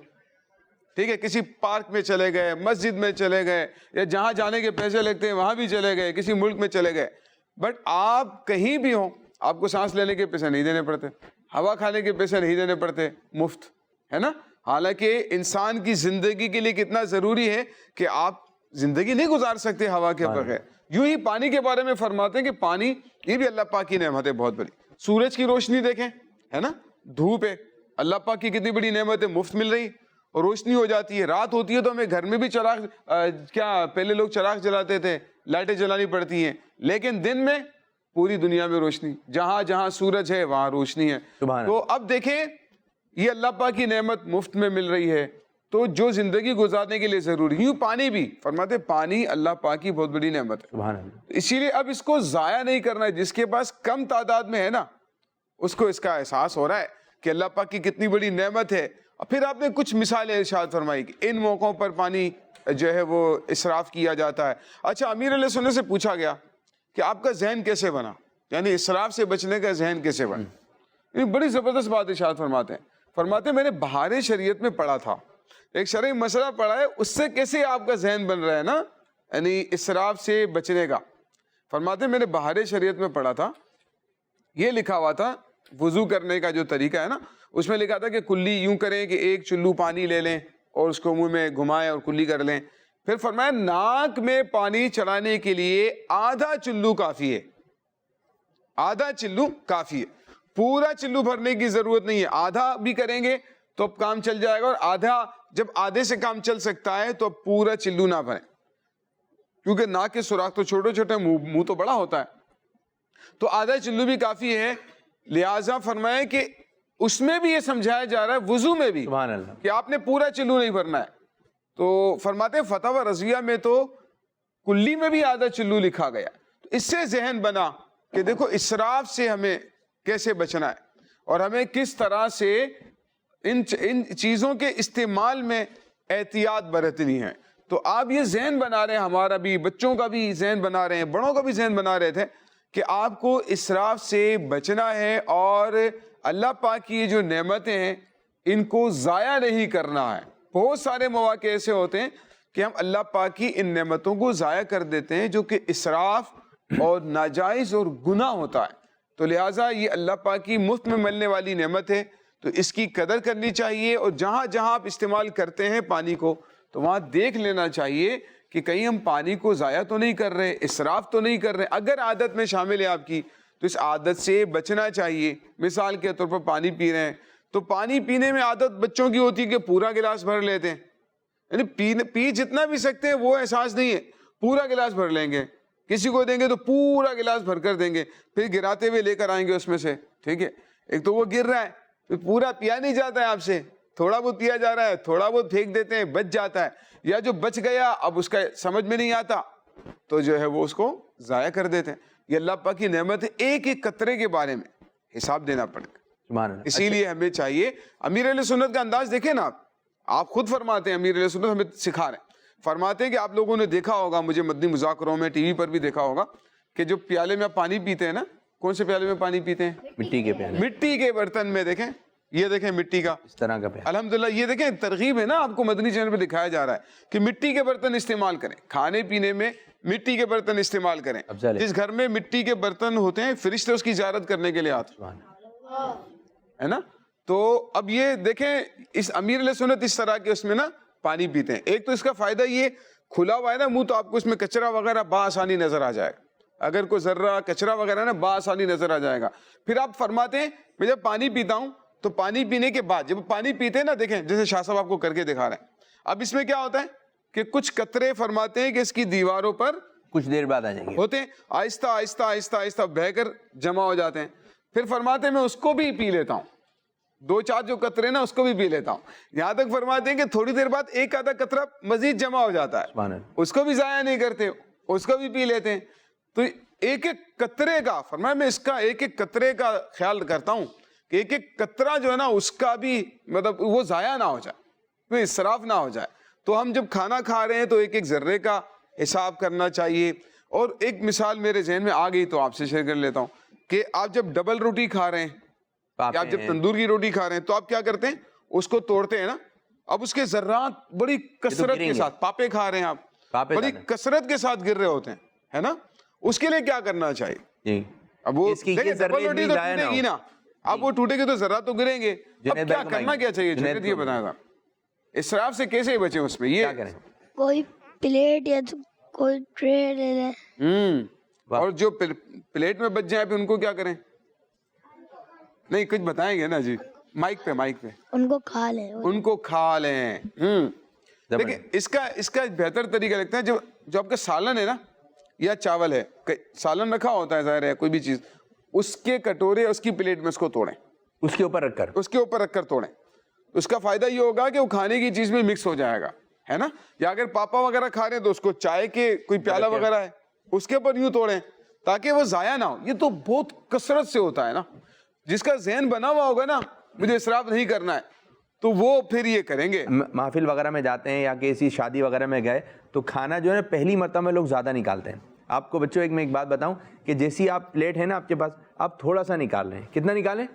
ٹھیک ہے, کسی پارک میں چلے گئے, مسجد میں چلے گئے, یا جہاں جانے کے پیسے لگتے ہیں وہاں بھی چلے گئے, کسی ملک میں چلے گئے, بٹ آپ کہیں بھی ہوں آپ کو سانس لینے کے پیسے نہیں دینے پڑتے, ہوا کھانے کے پیسے نہیں دینے پڑتے, مفت ہے نا. حالانکہ انسان کی زندگی کے لیے کتنا ضروری ہے کہ آپ زندگی نہیں گزار سکتے ہوا کے بغیر. یوں ہی پانی کے بارے میں فرماتے ہیں کہ پانی یہ بھی اللہ پاک کی نعمت ہے بہت بڑی. سورج کی روشنی دیکھیں, ہے نا, دھوپ ہے, اللہ پاک کی کتنی بڑی نعمت ہے, مفت مل رہی, اور روشنی ہو جاتی ہے. رات ہوتی ہے تو ہمیں گھر میں بھی چراغ, کیا پہلے لوگ چراغ جلاتے تھے, لائٹیں جلانی پڑتی ہیں, لیکن دن میں پوری دنیا میں روشنی, جہاں جہاں سورج ہے وہاں روشنی ہے. تو اب دیکھیں یہ اللہ پاک کی نعمت مفت میں مل رہی ہے, تو جو زندگی گزارنے کے لیے ضروری, یوں پانی بھی فرماتے پانی اللہ پاک کی بہت بڑی نعمت ہے. اسی لیے اب اس کو ضائع نہیں کرنا ہے. جس کے پاس کم تعداد میں ہے نا اس کو اس کا احساس ہو رہا ہے کہ اللہ پاک کی کتنی بڑی نعمت ہے. پھر آپ نے کچھ مثالیں ارشاد فرمائی کہ ان موقعوں پر پانی جو ہے وہ اسراف کیا جاتا ہے. اچھا, امیر علیہ سنت سے پوچھا گیا کہ آپ کا ذہن کیسے بنا, یعنی اسراف سے بچنے کا ذہن کیسے بنا؟ یہ بڑی زبردست بات ارشاد فرماتے ہیں. فرماتے ہیں میں نے بہار شریعت میں پڑھا تھا, ایک شرعی مسئلہ پڑھا ہے, اس سے کیسے آپ کا ذہن بن رہا ہے نا, یعنی اسراف سے بچنے کا. فرماتے ہیں میں نے بہار شریعت میں پڑھا تھا, یہ لکھا ہوا تھا وضو کرنے کا جو طریقہ ہے نا, اس میں لکھا تھا کہ کلی یوں کریں کہ ایک چلو پانی لے لیں اور اس کو منہ میں گھمائیں اور کلی کر لیں. پھر فرمایا ناک میں پانی چڑھانے کے لیے آدھا چلو کافی ہے, آدھا چلو کافی ہے, پورا چلو بھرنے کی ضرورت نہیں ہے. آدھا بھی کریں گے تو اب کام چل جائے گا, اور آدھا جب آدھے سے کام چل سکتا ہے تو اب پورا چلو نہ بھریں, کیونکہ ناک کے سوراخ تو چھوٹے چھوٹے, منہ تو بڑا ہوتا ہے, تو آدھا چلو بھی کافی ہے. لہٰذا فرمایا کہ اس میں بھی یہ سمجھایا جا رہا ہے وضو میں بھی کہ آپ نے پورا چلو نہیں بھرنا ہے. تو فرماتے ہیں فتاوی رضویہ میں تو کلی میں بھی آدھا چلو لکھا گیا. تو اس سے ذہن بنا کہ دیکھو اسراف سے ہمیں کیسے بچنا ہے اور ہمیں کس طرح سے ان چیزوں کے استعمال میں احتیاط برتنی ہے. تو آپ یہ ذہن بنا رہے ہیں, ہمارا بھی, بچوں کا بھی ذہن بنا رہے ہیں, بڑوں کا بھی ذہن بنا رہے تھے کہ آپ کو اسراف سے بچنا ہے اور اللہ پاک کی جو نعمتیں ہیں ان کو ضائع نہیں کرنا ہے. بہت سارے مواقع ایسے ہوتے ہیں کہ ہم اللہ پاک کی ان نعمتوں کو ضائع کر دیتے ہیں جو کہ اسراف اور ناجائز اور گناہ ہوتا ہے. تو لہٰذا یہ اللہ پاک کی مفت میں ملنے والی نعمت ہے, تو اس کی قدر کرنی چاہیے. اور جہاں جہاں آپ استعمال کرتے ہیں پانی کو تو وہاں دیکھ لینا چاہیے کہ کہیں ہم پانی کو ضائع تو نہیں کر رہے, اسراف تو نہیں کر رہے. اگر عادت میں شامل ہے آپ کی تو اس عادت سے بچنا چاہیے. مثال کے طور پر پانی پی رہے ہیں تو پانی پینے میں عادت بچوں کی ہوتی ہے کہ پورا گلاس بھر لیتے ہیں، یعنی پی جتنا بھی سکتے ہیں وہ احساس نہیں ہے، پورا گلاس بھر لیں گے، کسی کو دیں گے تو پورا گلاس بھر کر دیں گے، پھر گراتے ہوئے لے کر آئیں گے اس میں سے، ٹھیک ہے، ایک تو وہ گر رہا ہے، پھر پورا پیا نہیں جاتا ہے آپ سے، تھوڑا بہت پیا جا رہا ہے، تھوڑا بہت پھینک دیتے ہیں، بچ جاتا ہے، یا جو بچ گیا اب اس کا سمجھ میں نہیں آتا تو جو ہے وہ اس کو ضائع کر دیتے ہیں۔ یہ اللہ پاک کی نعمت ہے، ایک ایک قطرے کے بارے میں حساب دینا پڑے گا، سبحان اللہ۔ اسی لیے ہمیں چاہیے، امیر اہل سنت کا انداز دیکھیں نا، آپ خود فرماتے ہیں، امیر اہل سنت ہمیں سکھا رہے ہیں، فرماتے ہیں کہ آپ لوگوں نے دیکھا ہوگا، مجھے مدنی مذاکروں میں ٹی وی پر بھی دیکھا ہوگا کہ جو پیالے میں آپ پانی پیتے ہیں نا، کون سے پیالے میں پانی پیتے ہیں؟ مٹی کے پیالے، مٹی کے برتن میں، دیکھیں یہ دیکھیں مٹی کا اس طرح کا پیالہ، الحمدللہ، یہ دیکھیں ترغیب ہے نا، آپ کو مدنی چینل پہ دکھایا جا رہا ہے کہ مٹی کے برتن استعمال کریں، کھانے پینے میں مٹی کے برتن استعمال کریں۔ جس گھر میں مٹی کے برتن ہوتے ہیں فرشتے اس کی زیارت کرنے کے لیے آتے ہے نا، تو اب یہ دیکھیں اس امیر علیہ سنت اس طرح کے اس میں نا پانی پیتے ہیں۔ ایک تو اس کا فائدہ یہ کھلا ہوا ہے نا منہ، تو آپ کو اس میں کچرا وغیرہ بآسانی نظر آ جائے گا، اگر کوئی ذرہ کچرا وغیرہ نا بآسانی نظر آ جائے گا۔ پھر آپ فرماتے ہیں میں جب پانی پیتا ہوں تو پانی پینے کے بعد جب پانی پیتے ہیں نا، دیکھیں جیسے شاہ صاحب آپ کو کر کے دکھا رہے ہیں، اب اس میں کیا ہوتا ہے کہ کچھ قطرے فرماتے ہیں کہ اس کی دیواروں پر کچھ دیر بعد آ جائیں گے، ہوتے ہیں، آہستہ آہستہ آہستہ آہستہ بہ کر جمع ہو جاتے ہیں۔ پھر فرماتے ہیں میں اس کو بھی پی لیتا ہوں، دو چار جو قطرے نا اس کو بھی پی لیتا ہوں، یہاں تک فرماتے ہیں کہ تھوڑی دیر بعد ایک آدھا قطرہ مزید جمع ہو جاتا ہے، اس کو بھی ضائع نہیں کرتے، اس کو بھی پی لیتے ہیں۔ تو ایک ایک قطرے کا فرمایا، میں اس کا ایک ایک قطرے کا خیال کرتا ہوں کہ ایک ایک قطرہ جو ہے نا اس کا بھی مطلب وہ ضائع نہ ہو جائے، کوئی اسراف نہ ہو جائے۔ تو ہم جب کھانا کھا رہے ہیں تو ایک ایک ذرے کا حساب کرنا چاہیے۔ اور ایک مثال میرے ذہن میں آ گئی تو آپ سے شیئر کر لیتا ہوں کہ آپ جب ڈبل روٹی کھا رہے ہیں یا آپ جب تندور کی روٹی کھا رہے ہیں تو آپ کیا کرتے ہیں، اس کو توڑتے ہیں نا، اب اس کے ذرات بڑی کثرت کے ساتھ، پاپے کھا رہے ہیں آپ، بڑی کثرت کے ساتھ گر رہے ہوتے ہیں، ہے نا، اس کے لیے کیا کرنا چاہیے؟ اب وہ ڈبل روٹی تو ٹوٹے گی نا، اب وہ ٹوٹے گی تو ذرات تو گریں گے، اب کیا کرنا کیا چاہیے؟ جنید یہ بتایا تھا اسراف سے کیسے بچیں اس میں، یہ کریں کوئی پلیٹ یا کوئی ٹرے لے لیں، اور جو پلیٹ میں بچ جائیں پھر ان کو کیا کریں؟ نہیں کچھ بتائیں گے نا جی، مائک پہ ان کو کھا لیں، ان کو کھا لیں۔ دیکھیں اس کا بہتر طریقہ لگتا ہے، جو آپ کا سالن ہے نا یا چاول ہے، سالن رکھا ہوتا ہے ظاہر ہے کوئی بھی چیز، اس کے کٹورے اس کی پلیٹ میں اس کو توڑیں، اس کے اوپر رکھ کر توڑیں، اس کا فائدہ یہ ہوگا کہ وہ کھانے کی چیز میں مکس ہو جائے گا، ہے نا۔ یا اگر پاپا وغیرہ کھا رہے ہیں تو اس کو چائے کے کوئی پیالہ وغیرہ ہے اس کے اوپر یوں توڑیں تاکہ وہ ضائع نہ ہو۔ یہ تو بہت کثرت سے ہوتا ہے نا، جس کا ذہن بنا ہوا ہوگا نا مجھے اسراف نہیں کرنا ہے تو وہ پھر یہ کریں گے۔ محفل وغیرہ میں جاتے ہیں یا کسی شادی وغیرہ میں گئے تو کھانا جو ہے نا پہلی مرتبہ میں لوگ زیادہ نکالتے ہیں۔ آپ کو بچوں میں ایک بات بتاؤں کہ جیسی آپ پلیٹ ہے نا آپ کے پاس، آپ تھوڑا سا نکال لیں، کتنا نکالیں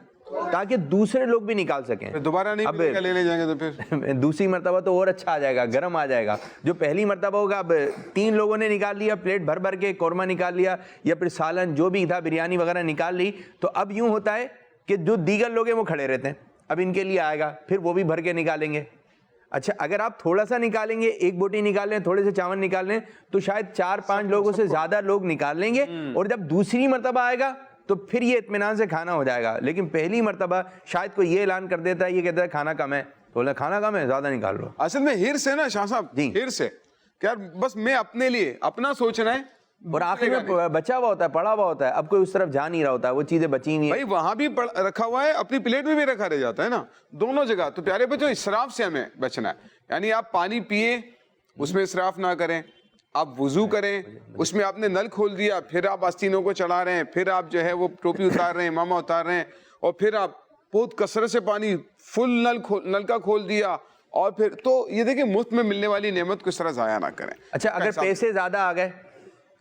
تاکہ دوسرے لوگ بھی نکال سکیں، دوبارہ نہیں لے جائیں گے تو پھر دوسری مرتبہ تو اور اچھا آ جائے گا، گرم آ جائے گا۔ جو پہلی مرتبہ ہوگا، اب 3 لوگوں نے نکال لیا پلیٹ بھر بھر کے، قورمہ نکال لیا یا پھر سالن جو بھی تھا، بریانی وغیرہ نکال لی، تو اب یوں ہوتا ہے کہ جو دیگر لوگ ہیں وہ کھڑے رہتے ہیں، اب ان کے لیے آئے گا پھر وہ بھی بھر کے نکالیں گے۔ اچھا اگر آپ تھوڑا سا نکالیں گے، ایک بوٹی نکال لیں، تھوڑے سے چاول نکال لیں، تو شاید 4-5 لوگوں سے زیادہ لوگ نکال لیں گے، اور جب دوسری مرتبہ آئے گا تو پھر یہ اطمینان سے کھانا ہو جائے گا۔ لیکن پہلی مرتبہ شاید کوئی یہ اعلان کر دیتا ہے، یہ کہتا ہے کھانا کم ہے، تو بولے کھانا کم ہے زیادہ نکال لو۔ اصل میں ہرس ہے نا شاہ صاحب، ہرس ہے کہ یار بس میں اپنے لیے اپنا سوچنا ہے، اور آخر میں بچا ہوا ہوتا ہے، پڑا ہوا ہوتا ہے، اب کوئی اس طرف جا نہیں رہا ہوتا ہے، وہ چیزیں بچی نہیں بھائی وہاں بھی رکھا ہوا ہے، اپنی پلیٹ میں بھی رکھا رہ جاتا ہے نا، دونوں جگہ۔ تو پیارے بچوں اسراف سے ہمیں بچنا ہے، یعنی آپ پانی پیئے اس میں اسراف نہ کریں، آپ وضو کریں، اس میں آپ نے نل کھول دیا، پھر آپ آستینوں کو چلا رہے ہیں، پھر آپ جو ہے وہ ٹوپی اتار رہے ہیں، امامہ اتار رہے ہیں، اور پھر آپ بہت کثرت سے پانی فل نل کا کھول دیا، اور پھر تو یہ دیکھیں مفت میں ملنے والی نعمت کو اس طرح ضائع نہ کریں۔ اچھا اگر پیسے زیادہ آ گئے،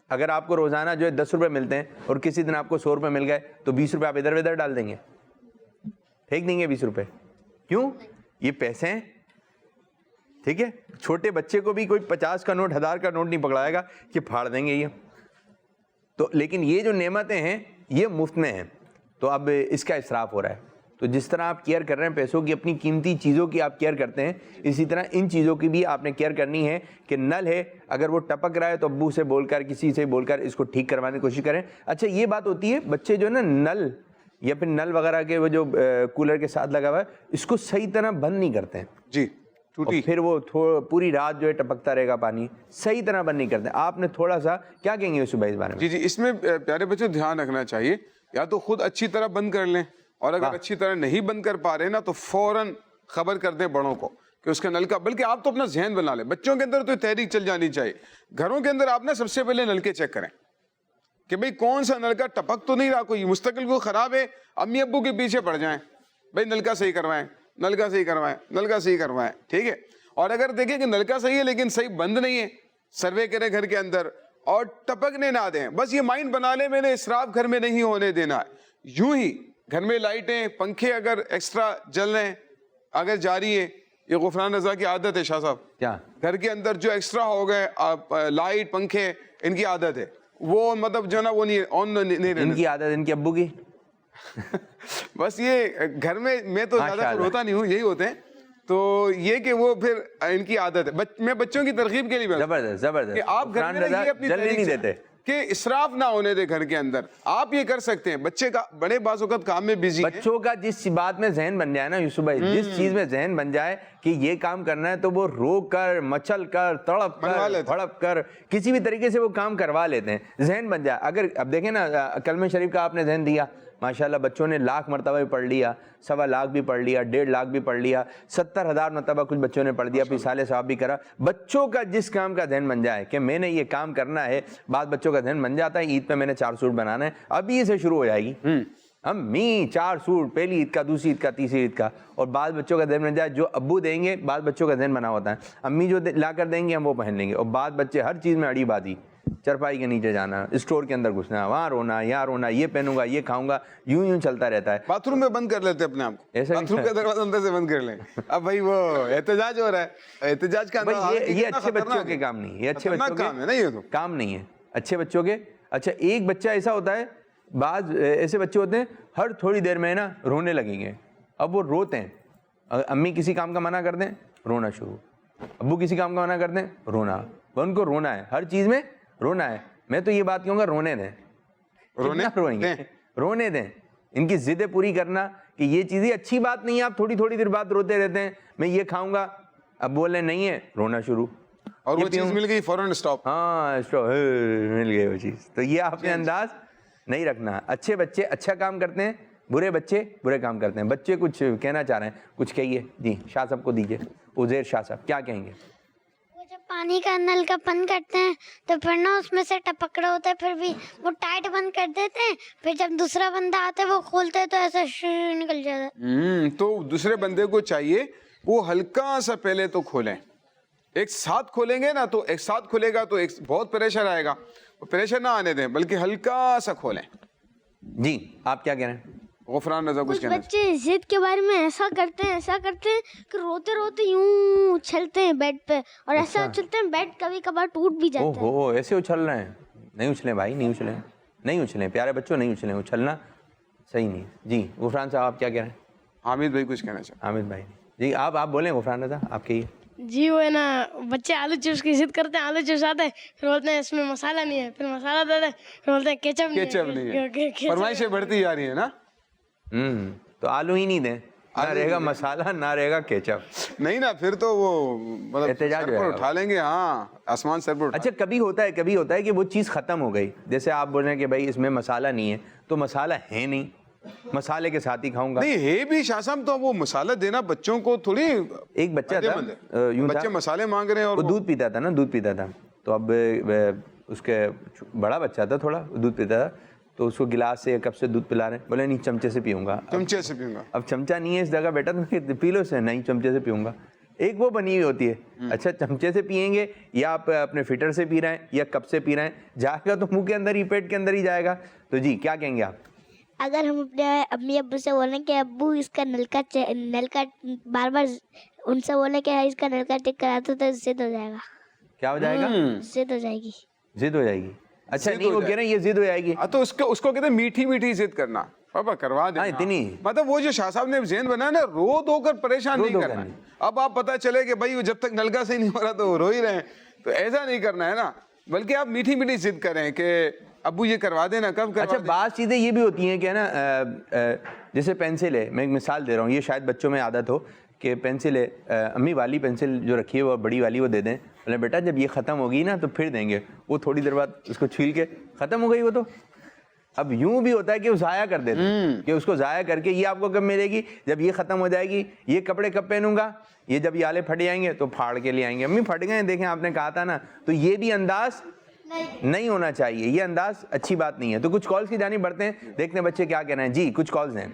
اگر آپ کو روزانہ جو ہے 10 روپے ملتے ہیں اور کسی دن آپ کو 100 روپے مل گئے تو 20 روپے آپ ادھر ادھر ڈال دیں گے، پھینک دیں گے 20 روپے؟ کیوں؟ یہ پیسے ہیں، ٹھیک ہے؟ چھوٹے بچے کو بھی کوئی 50 کا نوٹ 1000 کا نوٹ نہیں پکڑائے گا کہ پھاڑ دیں گے یہ تو، لیکن یہ جو نعمتیں ہیں یہ مفت میں ہیں، تو اب اس کا اسراف ہو رہا ہے۔ تو جس طرح آپ کیئر کر رہے ہیں پیسوں کی، اپنی قیمتی چیزوں کی آپ کیئر کرتے ہیں، اسی طرح ان چیزوں کی بھی آپ نے کیئر کرنی ہے کہ نل ہے اگر وہ ٹپک رہا ہے تو ابو سے بول کر، کسی سے بول کر اس کو ٹھیک کروانے کی کوشش کریں۔ اچھا یہ بات ہوتی ہے بچے جو ہے نا نل یا پھر نل وغیرہ کے وہ جو کولر کے ساتھ لگا ہوا ہے اس کو صحیح طرح بند نہیں کرتے ہیں جی ٹوٹی, پھر وہ پوری رات جو ہے ٹپکتا رہے گا پانی, صحیح طرح بند نہیں کرتے. آپ نے تھوڑا سا کیا کہیں گے یوسف بھائی اس بارے میں؟ جی جی اس میں پیارے بچوں دھیان رکھنا چاہیے, یا تو خود اچھی طرح بند کر لیں, اور اگر اچھی طرح نہیں بند کر پا رہے نا تو فوراً خبر کر دیں بڑوں کو کہ اس کا نل کا, بلکہ آپ تو اپنا ذہن بنا لیں. بچوں کے اندر تو تحریک چل جانی چاہیے. گھروں کے اندر آپ نا سب سے پہلے نل کے چیک کریں کہ بھئی کون سا نل کا ٹپک تو نہیں رہا, کوئی مستقل کو خراب ہے, امی ابو کے پیچھے پڑ جائیں, بھئی نل کا صحیح کروائیں, نل کا صحیح کروائیں, نل کا صحیح کروائیں, ٹھیک ہے. اور اگر دیکھیں کہ نل کا صحیح ہے لیکن صحیح بند نہیں ہے, سروے کریں گھر کے اندر اور ٹپکنے نہ دیں. بس یہ مائنڈ بنا لیں میں نے اسراف گھر میں نہیں ہونے دینا ہے. یوں ہی گھر میں لائٹیں پنکھے اگر ایکسٹرا جل رہے ہیں, اگر جاری ہے, یہ غفران رضا کی عادت ہے شاہ صاحب, کیا گھر کے اندر جو ایکسٹرا ہو گئے لائٹ پنکھے ان کی عادت ہے, وہ مطلب جو نا وہ نہیں آن نہیں رہنے, ان کی عادت ان کے ابو کی. بس یہ گھر میں تو زیادہ ہوتا نہیں ہوں, یہی ہوتے ہیں. تو یہ کہ وہ پھر ان کی عادت ہے. میں بچوں کی ترغیب کے لیے زبردست زبردست کہ آپ گھر میں یہ اپنی جلدی نہیں دیتے کہ اسراف نہ ہونے دے گھر کے اندر. آپ یہ کر سکتے ہیں, بچے کا بڑے بعض اوقات کام میں بزی ہیں, بچوں کا جس بات میں ذہن بن جائے نا یوسف بھائی, جس چیز میں ذہن بن جائے کہ یہ کام کرنا ہے تو وہ رو کر مچل کر تڑپ کر بھڑپ کر کسی بھی طریقے سے وہ کام کروا لیتے ہیں. ذہن بن جائے. اگر اب دیکھیں نا کلمہ شریف کا آپ نے ذہن دیا, ماشاءاللہ بچوں نے 1,00,000 مرتبہ بھی پڑھ لیا, 1.25 بھی پڑھ لیا, 1.5 بھی پڑھ لیا, 70,000 مرتبہ کچھ بچوں نے پڑھ دیا, پھر سال ثواب بھی کرا. بچوں کا جس کام کا ذہن بن جائے کہ میں نے یہ کام کرنا ہے, بعض بچوں کا ذہن بن جاتا ہے عید پہ میں نے 4 سوٹ بنانا ہے, ابھی سے شروع ہو جائے گی امی 4 سوٹ, پہلی عید کا, دوسری عید کا, تیسری عید کا. اور بعض بچوں کا ذہن بن جائے جو ابو دیں گے, بعض بچوں کا ذہن بنا ہوتا ہے امی جو لا کر دیں گے ہم وہ پہن لیں گے. اور بعض بچے ہر چیز میں اڑی بازی, چرپائی کے نیچے جانا, اسٹور کے اندر گھسنا, وہاں رونا, یہاں رونا, یہ پہنوں گا, یہ کھاؤں گا, یوں چلتا رہتا ہے. باتھ روم میں بند کر لیتے اپنے آپ کو, باتھ روم کا دروازہ اندر سے بند کر لیں. اب بھائی وہ احتجاج ہو رہا ہے, احتجاج کا یہ اچھے بچوں کے کام نہیں, یہ اچھے بچوں کے کام نہیں ہے, اچھے بچوں کے. اچھا ایک بچہ ایسا ہوتا ہے, بعض ایسے بچے ہوتے ہیں ہر تھوڑی دیر میں نا رونے لگیں گے. اب وہ روتے ہیں, امی کسی کام کا منع کر دیں رونا شروع, ابو کسی کام کا منع کر دیں رونا, ان کو رونا ہے, ہر چیز میں رونا ہے. میں تو یہ بات کہوں گا رونے دیں, روئیں گے رونے دیں. ان کی ضدیں پوری کرنا کہ یہ چیزیں اچھی بات نہیں ہے, آپ تھوڑی تھوڑی دیر بعد روتے رہتے ہیں میں یہ کھاؤں گا, اب بولے نہیں ہے رونا شروع, اور وہ چیز مل گئی فوراً اسٹاپ, ہاں اسٹاپ مل گئی وہ چیز. تو یہ آپ نے انداز نہیں رکھنا. اچھے بچے اچھا کام کرتے ہیں, برے بچے برے کام کرتے ہیں. بچے کچھ کہنا چاہ رہے ہیں, کچھ کہیے. جی شاہ صاحب کو دیجیے, عزیر شاہ صاحب کیا کہیں گے؟ جب پانی کا نل کا بند کرتے ہیں تو پھر نا اس میں سے ٹپک رہا ہوتا ہے, پھر بھی وہ ٹائٹ بند کر دیتے ہیں, پھر جب دوسرا بندہ آتا ہے وہ کھولتے ہیں تو ایسا نکل جاتا ہے. تو دوسرے بندے کو چاہیے وہ ہلکا سا پہلے تو کھولیں. ایک ساتھ کھولیں گے نا تو ایک ساتھ کھلے گا تو بہت پریشر آئے گا, پریشر نہ آنے دیں بلکہ ہلکا سا کھولیں. جی آپ کیا کہہ رہے ہیں؟ غفران رضا کچھ کہنا بچے ضد کے بارے میں ایسا کرتے ہیں کہ روتے روتے یوں اچھلتے ہیں بیڈ پہ, اور ایسا اچھلتے ہیں بیڈ کبھی کبھار ٹوٹ بھی جاتا ہے. اوہو ایسے اچھل رہے ہیں؟ نہیں اچھلیں بھائی, نہیں اچھلیں پیارے بچوں, نہیں اچھلیں, اچھلنا صحیح نہیں. جی غفران صاحب آپ کیا کہہ رہے ہیں؟ حامد بھائی کچھ کہنا چاہتے ہیں. حامد بھائی جی آپ بولیں غفران رضا آپ کہیے. جی وہ ہے نا بچے آلو چپس کی ضد کرتے ہیں, آلو چپس آتے ہیں پھر بولتے ہیں اس میں مسالہ نہیں ہے, پھر مسالہ دیتے ہیں پھر بولتے ہیں کیچپ نہیں ہے. فرمائشیں بڑھتی جا رہی ہیں نا. تو آلو ہی نہیں دیں, نہ رہے گا مسالہ نہ رہے گا کیچپ. نہیں نا پھر تو وہ مطلب احتجاج سر پر اٹھا لیں گے. ہاں آسمان سر پر. اچھا کبھی ہوتا ہے کہ وہ چیز ختم ہو گئی, جیسے آپ بول رہے ہیں کہ بھائی اس میں مسالہ نہیں ہے, تو مسالہ ہے نہیں, مسالے کے ساتھ ہی کھاؤں گا. نہیں ہے بھی شاہ صاحب, تو وہ مسالہ دینا بچوں کو تھوڑی. ایک بچہ تھا بچے مسالے مانگ رہے ہیں اور وہ دودھ پیتا تھا, تو اب اس کے بڑا بچہ تھا تھوڑا, دودھ پیتا تھا, تو اس کو گلاس سے کپ سے دودھ پلا رہے ہیں, بولے نہیں چمچے سے پیوں گا. اب چمچہ نہیں ہے اس جگہ بیٹا, تو پی لو سے, نہیں چمچے سے پیوں گا. ایک وہ بنی ہوئی ہوتی ہے, اچھا چمچے سے پیئیں گے یا آپ اپنے فٹر سے پی رہے ہیں یا کپ سے پی رہے ہیں, جائے گا تو منہ کے اندر ہی, پیٹ کے اندر ہی جائے گا. تو جی کیا کہیں گے آپ؟ اگر ہم اپنے امی ابو سے بولیں کہ ابو اس کا نل کا بار بار ان سے بولیں کہ اس کا نل کا ٹک کرا تو ضد ہو جائے گا. کیا ہو جائے گا؟ ضد ہو جائے گی. ضد ہو جائے گی. اچھا نہیں وہ کہہ رہے ہیں یہ ضد ہو جائے گی, تو اس کو کہتے ہیں میٹھی میٹھی ضد کرنا. پاپا کروا دیں اتنی, مطلب وہ جو شاہ صاحب نے ذہن بنایا نا, رو دھو کر پریشان نہیں کرنا. اب آپ پتہ چلے کہ بھائی جب تک نلکا صحیح نہیں ہو رہا تو وہ رو ہی رہے ہیں, تو ایسا نہیں کرنا ہے نا, بلکہ آپ میٹھی میٹھی ضد کریں کہ ابو یہ کروا دینا, کب کروا اچھا دیں؟ بعض چیزیں یہ بھی ہوتی ہیں کہ نا جیسے پینسل ہے, میں ایک مثال دے رہا ہوں, یہ شاید بچوں میں عادت ہو کہ پینسل ہے, امی والی پینسل جو رکھی ہے وہ بڑی والی وہ دے دیں, بولے بیٹا جب یہ ختم ہوگی نا تو پھر دیں گے, وہ تھوڑی دیر بعد اس کو چھیل کے ختم ہو گئی وہ تو. اب یوں بھی ہوتا ہے کہ وہ ضائع کر دیتے ہیں کہ اس کو ضائع کر کے یہ آپ کو کب ملے گی, جب یہ ختم ہو جائے گی. یہ کپڑے کب پہنوں گا, یہ جب یہ آلے پھٹ جائیں گے تو پھاڑ کے لے آئیں گے, امی پھٹ گئے دیکھیں آپ نے کہا تھا نا. تو یہ بھی انداز نہیں ہونا چاہیے, یہ انداز اچھی بات نہیں ہے. تو کچھ کالز کی جانب بڑھتے ہیں, دیکھتے ہیں بچے کیا کہہ رہے ہیں. جی کچھ کالز ہیں.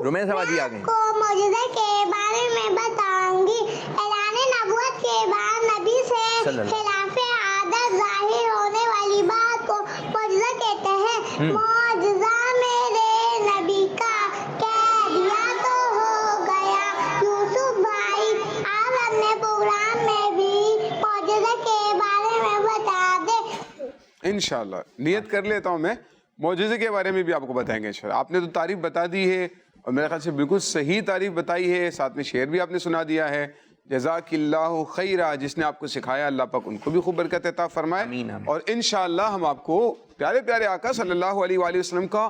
رمیسا باجی آ گئیں. کو معجزے کے بارے میں بتاؤں گی. اعلان نبوت کے بعد نبی سے خلاف عادت ظاہر ہونے والی بات کو معجزہ کہتے ہیں. معجزہ میرے نبی کا کہہ دیا تو ہو گیا. یوسف بھائی آپ اپنے پروگرام میں بھی معجزے کے بارے میں بتا دیں. انشاءاللہ نیت کر لیتا ہوں میں, معجزے کے بارے میں بھی آپ کو بتائیں گے انشاءاللہ. آپ نے تو تعریف بتا دی ہے اور میرے خیال سے بالکل صحیح تعریف بتائی ہے, ساتھ میں شعر بھی آپ نے سنا دیا ہے. جزاک اللہ خیرہ, جس نے آپ کو سکھایا اللہ پاک ان کو بھی خوب برکت عطا فرمائے. اور انشاءاللہ ہم آپ کو پیارے پیارے آقا صلی اللہ علیہ وآلہ وسلم کا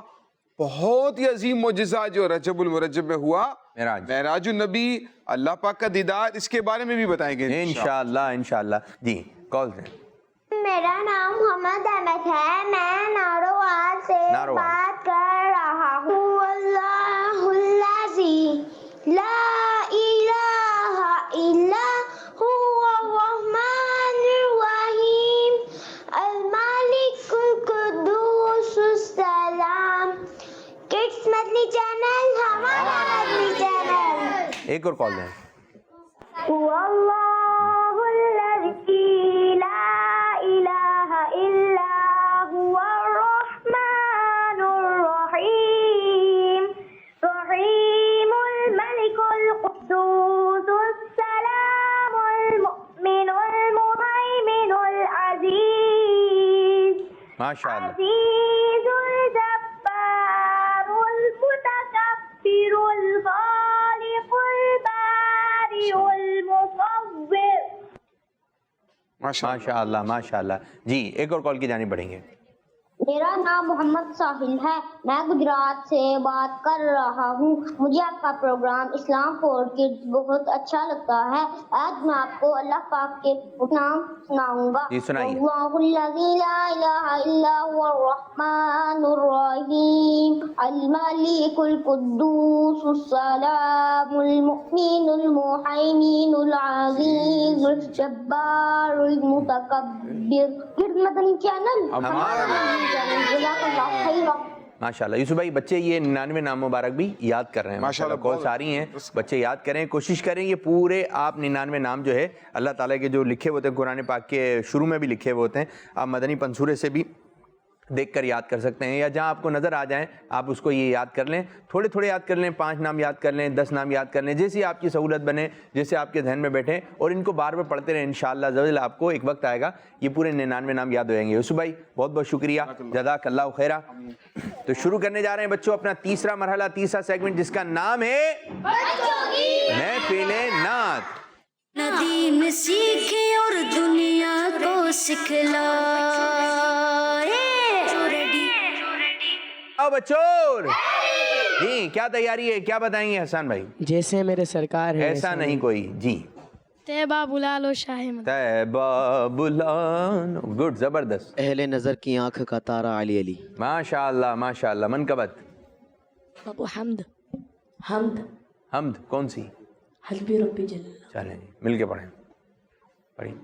بہت ہی عظیم معجزہ جو رجب المرجب میں ہوا, معراج النبی, اللہ پاک کا دیدار, اس کے بارے میں بھی بتائیں گے انشاءاللہ. انشاءاللہ جی کالز ہیں. میرا نام محمد احمد ہے, میں ناروال سے بات کر رہا ہوں. اللہ الذی لا الہ الا هو الرحمن الرحیم المالک القدوس السلام. کڈس مدنی چینل ہمارا مدنی چینل. ایک اور کال دیں. اللہ الذی لا الہ الا هو الرحمن الرحیم رحیم الملک القدوس السلام المؤمن المہیمن العزیز ماشاءاللہ. عزیز الجبار المتکبر الخالق الباری المصور. ماشاءاللہ ماشاءاللہ. جی ایک اور کال کی جانب بڑھیں گے. میرا نام محمد ساحل ہے, میں گجرات سے بات کر رہا ہوں. مجھے آپ کا پروگرام اسلام فور کڈز بہت اچھا لگتا ہے. آج میں آپ کو اللہ پاک کے نام سناؤں گا. اللہ الذی لا الہ الا هو الرحمن الرحیم الملک القدوس السلام المؤمن المہیمن العزیز الجبار المتکبر. مدنی چینل ماشاءاللہ. یوسف بھائی بچے یہ 99 نام مبارک بھی یاد کر رہے ہیں ماشاءاللہ. کالس آ رہی ہیں, بچے یاد کریں, کوشش کریں یہ پورے آپ 99 نام جو ہے اللہ تعالیٰ کے جو لکھے ہوتے ہیں قرآن پاک کے شروع میں بھی لکھے ہوئے ہوتے ہیں, آپ مدنی پنصورے سے بھی دیکھ کر یاد کر سکتے ہیں, یا جہاں آپ کو نظر آ جائیں آپ اس کو یہ یاد کر لیں, تھوڑے تھوڑے یاد کر لیں, 5 نام یاد کر لیں, 10 نام یاد کر لیں, جیسی آپ کی سہولت بنے, جیسے آپ کے ذہن میں بیٹھیں, اور ان کو بار بار پڑھتے رہیں. انشاءاللہ عزوجل آپ کو ایک وقت آئے گا یہ پورے 99 نام یاد ہو جائیں گے. یوسف بھائی بہت بہت شکریہ, جزاک اللہ خیرہ. تو شروع کرنے جا رہے ہیں بچوں اپنا تیسرا مرحلہ, تیسرا سیگمنٹ, جس کا نام ہے محفل نعت. ندیم سیکھے اور دنیا کو سکھلائے. بچور جی کیا تیاری ہے, کیا بتائیں گے حسان بھائی؟ جیسے میرے سرکار ہے ایسا نہیں کوئی. جی طیبہ بلا لو شاہ مدینہ. طیبہ بلا لو, گڈ, زبردست. اہل نظر کی آنکھ کا تارا علی علی. ماشاءاللہ ماشاءاللہ. منقبت ابو حمد. حمد حمد کون سی؟ حسبی ربی جل اللہ. چلیں جی مل کے پڑھیں. پڑھیں.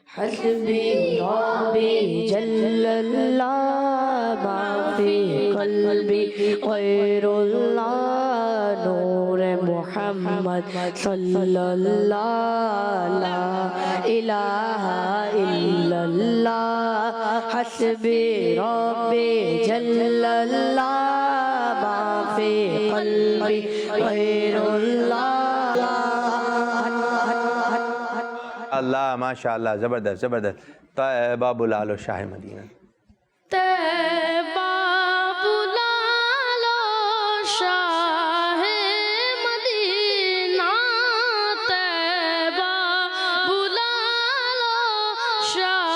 حسبی ربی جل اللہ ما فی قلبی غیر اللہ نور محمد صلی اللہ لا الہ الا اللہ. حسبی ربی جل اللہ ما فی قلبی غیر اللہ. اللہ ماشاءاللہ, زبردست زبردست. طیبہ بلا لو شاہ مدینہ. طیبہ بلا لو شاہ مدینہ. طیبہ بلا لو شاہ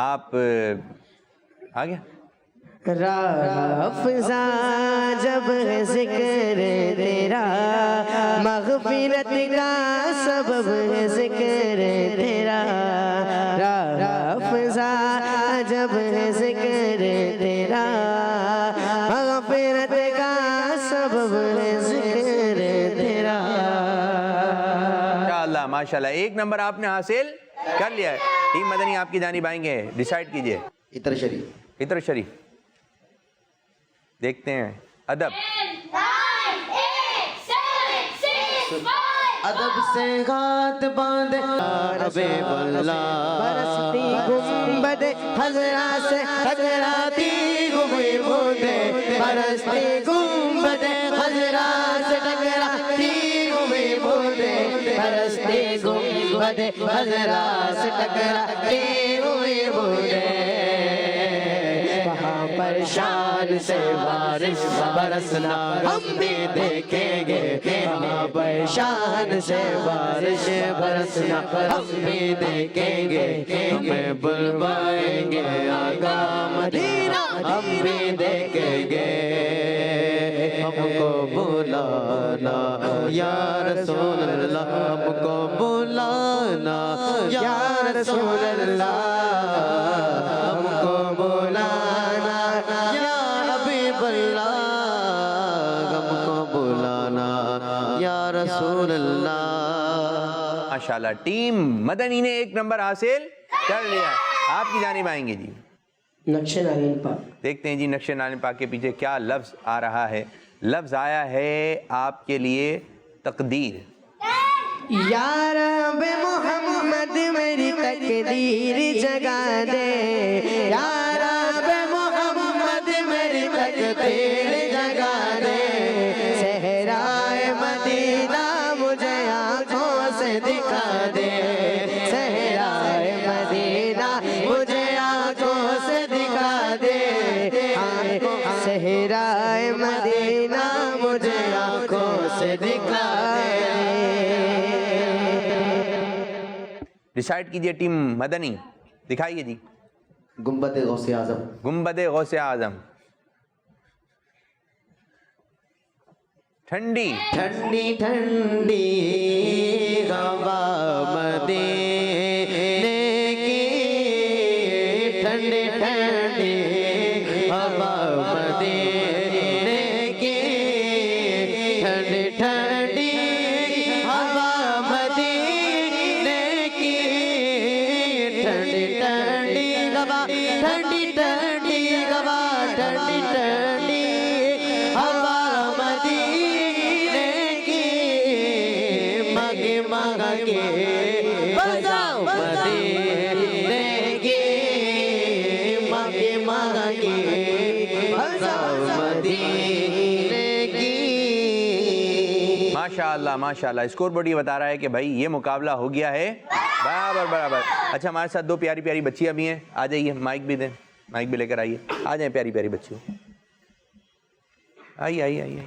آپ آ گیا. راہ افزا جب ہے ذکر تیرا مغفرت کا سبب ہے ذکر تیرا. راہ افزا جب ہے ذکر تیرا مغفرت کا سبب ہے ذکر تیرا. ماشاءاللہ ماشاءاللہ, 1 نمبر آپ نے حاصل کر لیا ہے. ٹیم مدنی آپ کی جانب آئیں گے, ڈیسائیڈ کیجئے. عطر شریف. عطر شریف دیکھتے ہیں. ادب. ادب سے ہاتھ باندھے حبیب اللہ برستی گنبد حضرا سے ٹکراتی ہوئی بوندے. برستی گنبد حضرا سے ٹکراتی ہوئی بوندے. برستی گنبد حضرا سے ٹکراتی ہوئی بوندے. وہاں پر شان سے بارش برسنا ہم بھی دیکھیں گے. وہاں پر شان سے بارش برسنا ہم بھی دیکھیں گے. ہمیں بلوائیں گے آقا مدینہ ہم بھی دیکھیں گے. ہم کو بلانا یا رسول اللہ, ہم کو بلانا یا رسول اللہ, ہم کو بلانا یا حبیب اللہ, ہم کو بلانا یا رسول اللہ. ماشاءاللہ, ٹیم مدنی نے 1 نمبر حاصل کر لیا. آپ کی جانب آئیں گے جی. نقش نارین پاک دیکھتے ہیں جی نقش نارین پاک کے پیچھے کیا لفظ آ رہا ہے. لفظ آیا ہے آپ کے لیے تقدیر. یا رب محمد میری تقدیر جگا دے. یا رب محمد میری تقدیر جگا دے. صحرائے مدینہ مجھے آنکھوں سے دکھا دے. صحرائے مدینہ مجھے آنکھوں سے دکھا دے. صحرائے مدینہ مجھے آنکھوں سے دکھا دے. ڈیسائیڈ کیجئے ٹیم مدنی, دکھائیے جی. گنبد غوث اعظم. گنبد غوث اعظم. ٹھنڈی ٹھنڈی ٹھنڈی ہوا مدینے کی, ٹھنڈی ٹھنڈی ہوا مدینے کی, ٹھنڈی ٹھنڈی ہوا مدینے کی, ٹھنڈی ٹھنڈی ہوا, ٹھنڈی ٹھنڈی ہوا, ٹھنڈی ٹھنڈی ہوا مدینے کی. مانگے مانگا کے بجاؤ مدینے کی, مانگے مانگا کے بجاؤ مدینے کی. ماشاءاللہ ماشاءاللہ. اسکور بورڈ یہ بتا رہا ہے کہ بھائی یہ مقابلہ ہو گیا ہے برابر برابر. اچھا, ہمارے ساتھ 2 پیاری پیاری بچیاں بھی ہیں. آ جائیے, مائک بھی دیں, مائک بھی لے کر آئیے. آ جائیں پیاری پیاری بچیوں, آئیے آئیے آئیے.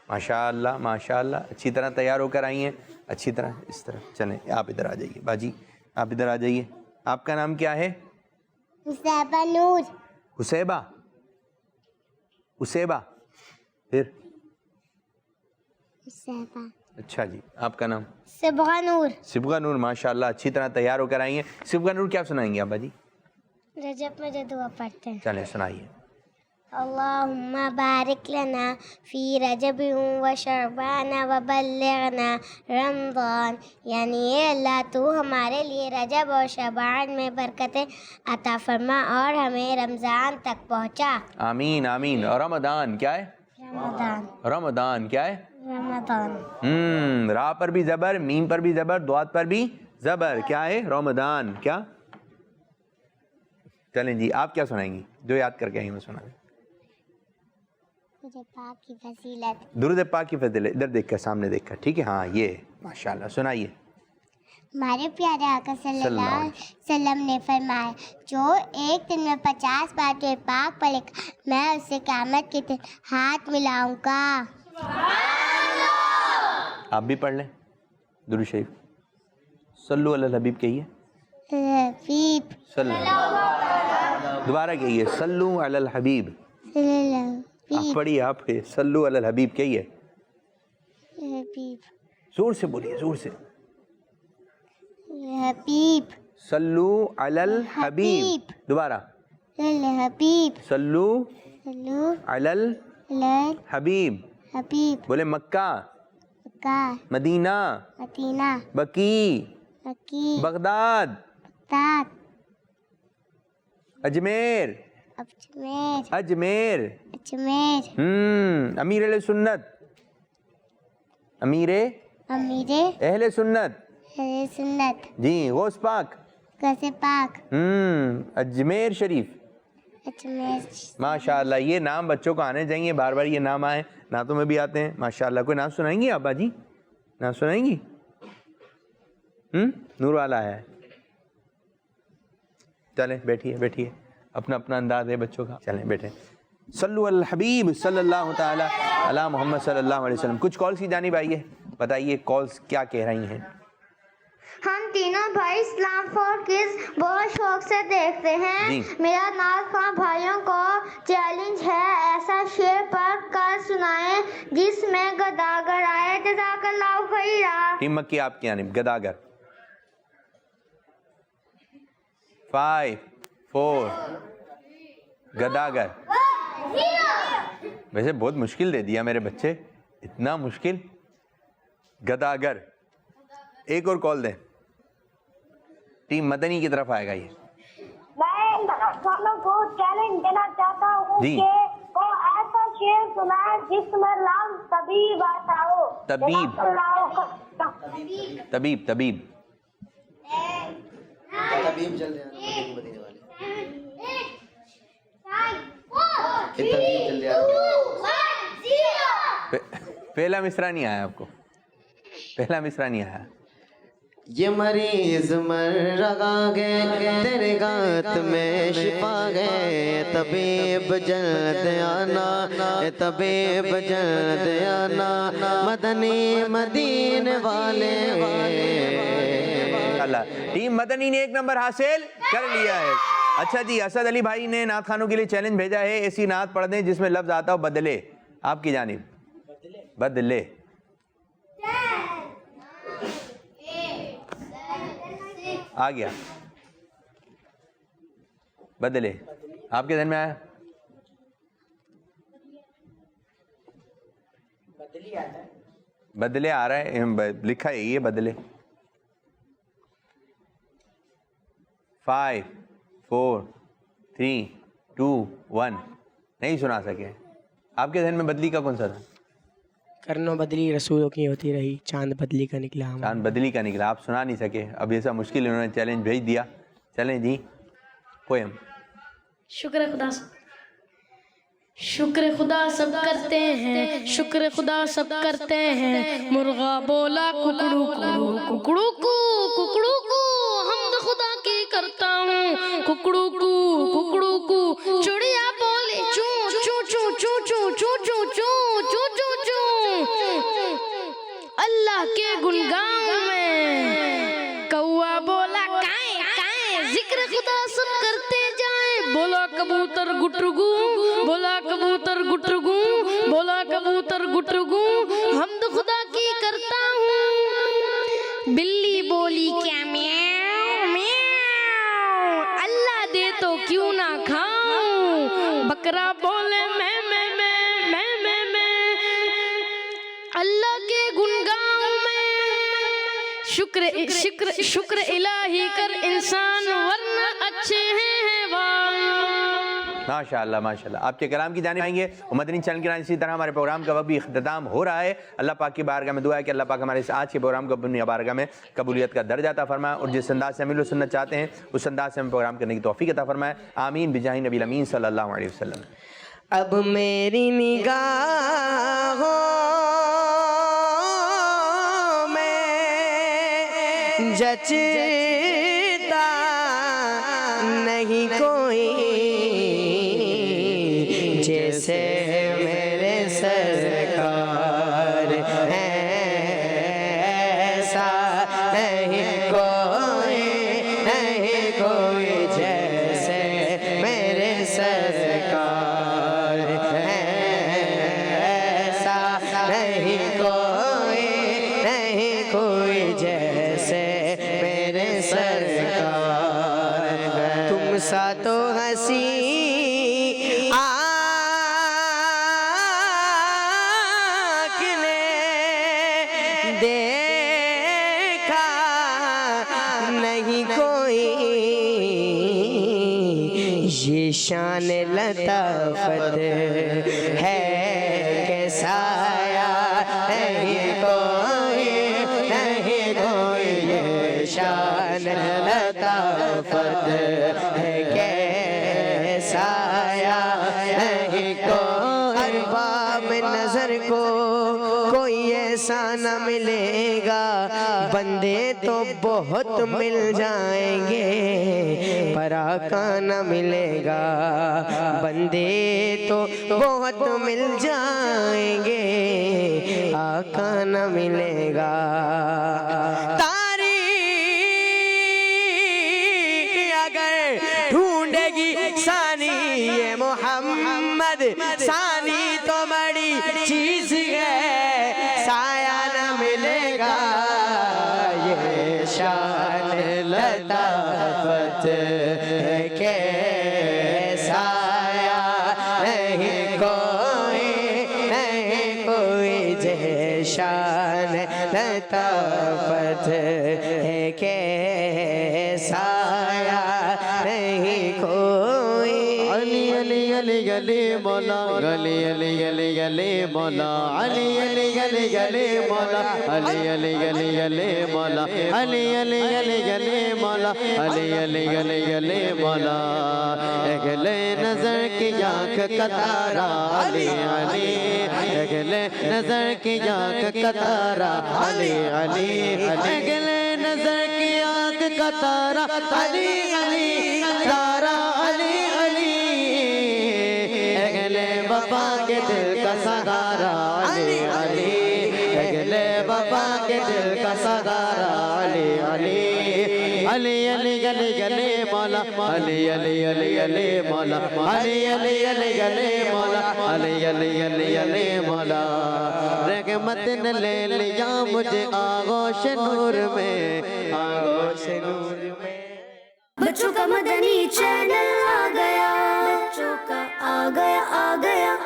ماشاءاللہ ماشاءاللہ, اچھی طرح تیار ہو کر آئی ہیں. اچھی طرح اس طرح چلیں. آپ ادھر آ جائیے. باجی آپ ادھر آ جائیے. آپ کا نام کیا ہے؟ حسیبہ نور. حسیبہ. حسیبہ. پھر حسیبہ. اچھا جی, آپ کا نام؟ صبغہ نور. صبغہ نور. ماشاءاللہ, اچھی طرح تیار ہو کر آئی ہیں. صبغہ نور کیا سنائیں گے آپ باجی؟ رجب میں جو دعا پڑھتے ہیں. چلیں سنائیے. اللہم بارک لنا فی رجب و شعبان و بلغنا رمضان. یعنی اے اللہ تو ہمارے لیے رجب اور شعبان میں برکتیں عطا فرما اور ہمیں رمضان تک پہنچا. آمین آمین. اور رمضان کیا ہے؟ رمضان. رمضان کیا ہے؟ رمضان. را پر بھی زبر, میم پر بھی زبر, دوات پر بھی زبر. کیا ہے؟ رمضان. کیا؟ چلیں جی, آپ کیا سنائیں گی؟ جو یاد کر کے آئیں میں سنا دیں. مجھے پاک کی فضیلت. درود پاک کی فضیلت. ادھر دیکھ کر, سامنے دیکھ کر. ٹھیک ہے, ہاں یہ ماشاءاللہ. سنائیے. ہمارے پیارے آقا صلی اللہ علیہ وسلم نے فرمایا جو ایک دن میں 50 بار درود پاک پڑھے گا میں اسے قیامت کے دن ہاتھ ملاؤں گا. آپ بھی پڑھ لیں درود شریف. صلو علی الحبیب کہیے. حبیب صلی اللہ دوبارہ کہیے صلو علی الحبیب. آپ پڑھیے, آپ صلو علی الحبیب کہیے. زور سے بولیے, زور سے. حبیب. صلو علی الحبیب. دوبارہ الحبیب. صلو علی الحبیب. حبیب. بولے مکہ, کا. مدینہ, Medina. Baqi, Baqi. Baghdad, Baghdad. Ajmer, Ajmer. Ajmer. Ajmer. امیر اہل سنت, امیر امیر اہل سنت. اہل سنت. جی. غوث پاک, غوث پاک. اجمیر شریف. اجمیر. ماشاء اللہ, یہ نام بچوں کو آنے چاہیے, بار بار یہ نام آئے, نعتوں میں بھی آتے ہیں ماشاء اللہ. کوئی نام سنائیں گی ابا جی, نام سنائیں گی؟ نور والا ہے. چلیں بیٹھیے, بیٹھیے, اپنا اپنا انداز ہے بچوں کا. چلیں بیٹھیں. صلو علی الحبیب صلی اللہ تعالی علی محمد صلی اللہ علیہ وسلم. کچھ کالس کی جانب آئیے, بتائیے کالس کیا کہہ رہی ہیں. ہم تینوں بھائی اسلام فور کڈز بہت شوق سے دیکھتے ہیں. میرا ناز خواہ بھائیوں کو چیلنج ہے, ایسا شعر پڑھ کر سنائیں جس میں گداگر آئے. جزاک اللہ خیرا. ٹیم مکی آپ کی جانب گداگر. 5 4 گداگر. ویسے بہت مشکل دے دیا میرے بچے, اتنا مشکل. گداگر. ایک اور کال دیں. ٹیم مدنی کی طرف آئے گا. یہ میں والوں کو چیلنج دینا چاہتا ہوں کہ وہ ایسا شعر سنائے جس میں لام طبیب آتا ہو. طبیب, طبیب, طبیب. طبیب جلدی آنا مدینے والے. طبیب جلدی آنا. پہلا مصرع نہیں آیا آپ کو, پہلا مصرع نہیں آیا. یہ مریض مر رہا گئے تیرے گات میں شفا گئے. طبیب جلد آنا, طبیب جلد آنا, مدنی مدینے والے. اللہ, ٹیم مدنی نے 1 نمبر حاصل کر لیا ہے. اچھا جی, اسد علی بھائی نے نعت خانوں کے لیے چیلنج بھیجا ہے, ایسی نعت پڑھ دیں جس میں لفظ آتا ہو بدلے. آپ کی جانب بدلے. آ گیا بدلے. آپ کے ذہن میں آیا؟ بدلے آ رہا ہے, لکھا ہے یہ بدلے. 5 4 3 2 1. نہیں سنا سکے. آپ کے ذہن میں بدلی کا کون سا تھا؟ کرنو بدلی رسولوں کی ہوتی رہی, چاند بدلی کا نکلا. چاند بدلی کا نکلا. آپ سنا نہیں سکے. اب ایسا مشکل انہوں نے چیلنج بھیج دیا. چلیں جی, پوئم. شکر خدا سب, شکر خدا سب کرتے ہیں, شکر خدا سب کرتے ہیں. مرغا بولا ککڑو کو, ککڑو کو, ککڑو کو, حمد خدا کی کرتا ہوں. ککڑو کو, ککڑو کو, چڑیا بولے چوں چوں چوں چوں چوں چوں چوں چوں چوں چوں چوں. اللہ کے گنگان میں کوا بولا کائیں کائیں. ذکر خدا سب کرتے جائیں. بولا کبوتر گٹرگو, بولا کبوتر گٹرگو, بولا کبوتر گٹرگو. حمد خدا کی کرتا ہوں. بلی بولی کیا میاؤ میاؤ. اللہ دے تو کیوں نہ کھاؤں. بکرا بولے میں اللہ کے گنگاؤں میں. شکر شکر شکر الہی کر انسان ورنہ اچھے ہیں حیوان. ماشاءاللہ ماشاءاللہ. آپ کے کلام کی جانب آئیں گے. مدنی چینل کے نام اسی طرح ہمارے پروگرام کا وقت بھی اختتام ہو رہا ہے. اللہ پاک کی بارگاہ میں دعا ہے کہ اللہ پاک ہمارے اس آج کے پروگرام کو اپنی بارگاہ میں قبولیت کا درجہ عطا فرمائے, اور جس انداز سے ہم لوگ سننا چاہتے ہیں اس انداز سے ہم پروگرام کرنے کی توفیق عطا فرمائے. آمین بجاہ نبی الامین صلی اللہ علیہ وسلم. اب میری نگاہوں میں جچتا نہیں کوئی, جیسے میرے سرکار ہیں ایسا نہیں کوئی, نہیں کوئی جیسے یہ شان لطافت ہے کہ سایہ نہیں کوئی یہ شان لطافت ہے کہ سایہ نہیں کوئی ارباب نظر کو کوئی ایسا نہ ملے گا بندے تو بہت مل جائیں گے پر آقا نہ ملے گا بندے تو بہت مل جائیں گے آقا نہ ملے گا تاریخ اگر ڈھونڈے گی ثانی یہ محمد ثانی تو بڑی چیز ہے سایہ نہ ملے گا یہ شان لطافت ہے کہ سایہ نہیں کوئی یہ شان لطافت ہے کہ سایہ نہیں کوئی علی علی علی گلی مولا گلی علی گلی گلی مولا علی علی گلی گلی مولا علی علی گلی گلی مولا علی علی گلی گلی مولا علی علی گلی گلی مولا اگلے نظر کی آنکھ کا تارا علی علی اگلے نظر کی آنکھ کا تارا علی علی اگلے نظر کی آنکھ کا تارا علی علی تارا علی علی اگلے بابا کے دل کا سگارا علی علی اگلے بابا کے دل کا سگارا علی علی علی علی گلی گلی مولا علی علی علی علی مولا علی علی علی گلی مولا علی علی علی علی مولا رحمت نے لے لیا مجھے آغوش نور میں آغوش نور میں بچوں کا مدنی چینل آ گیا بچوں کا آ گیا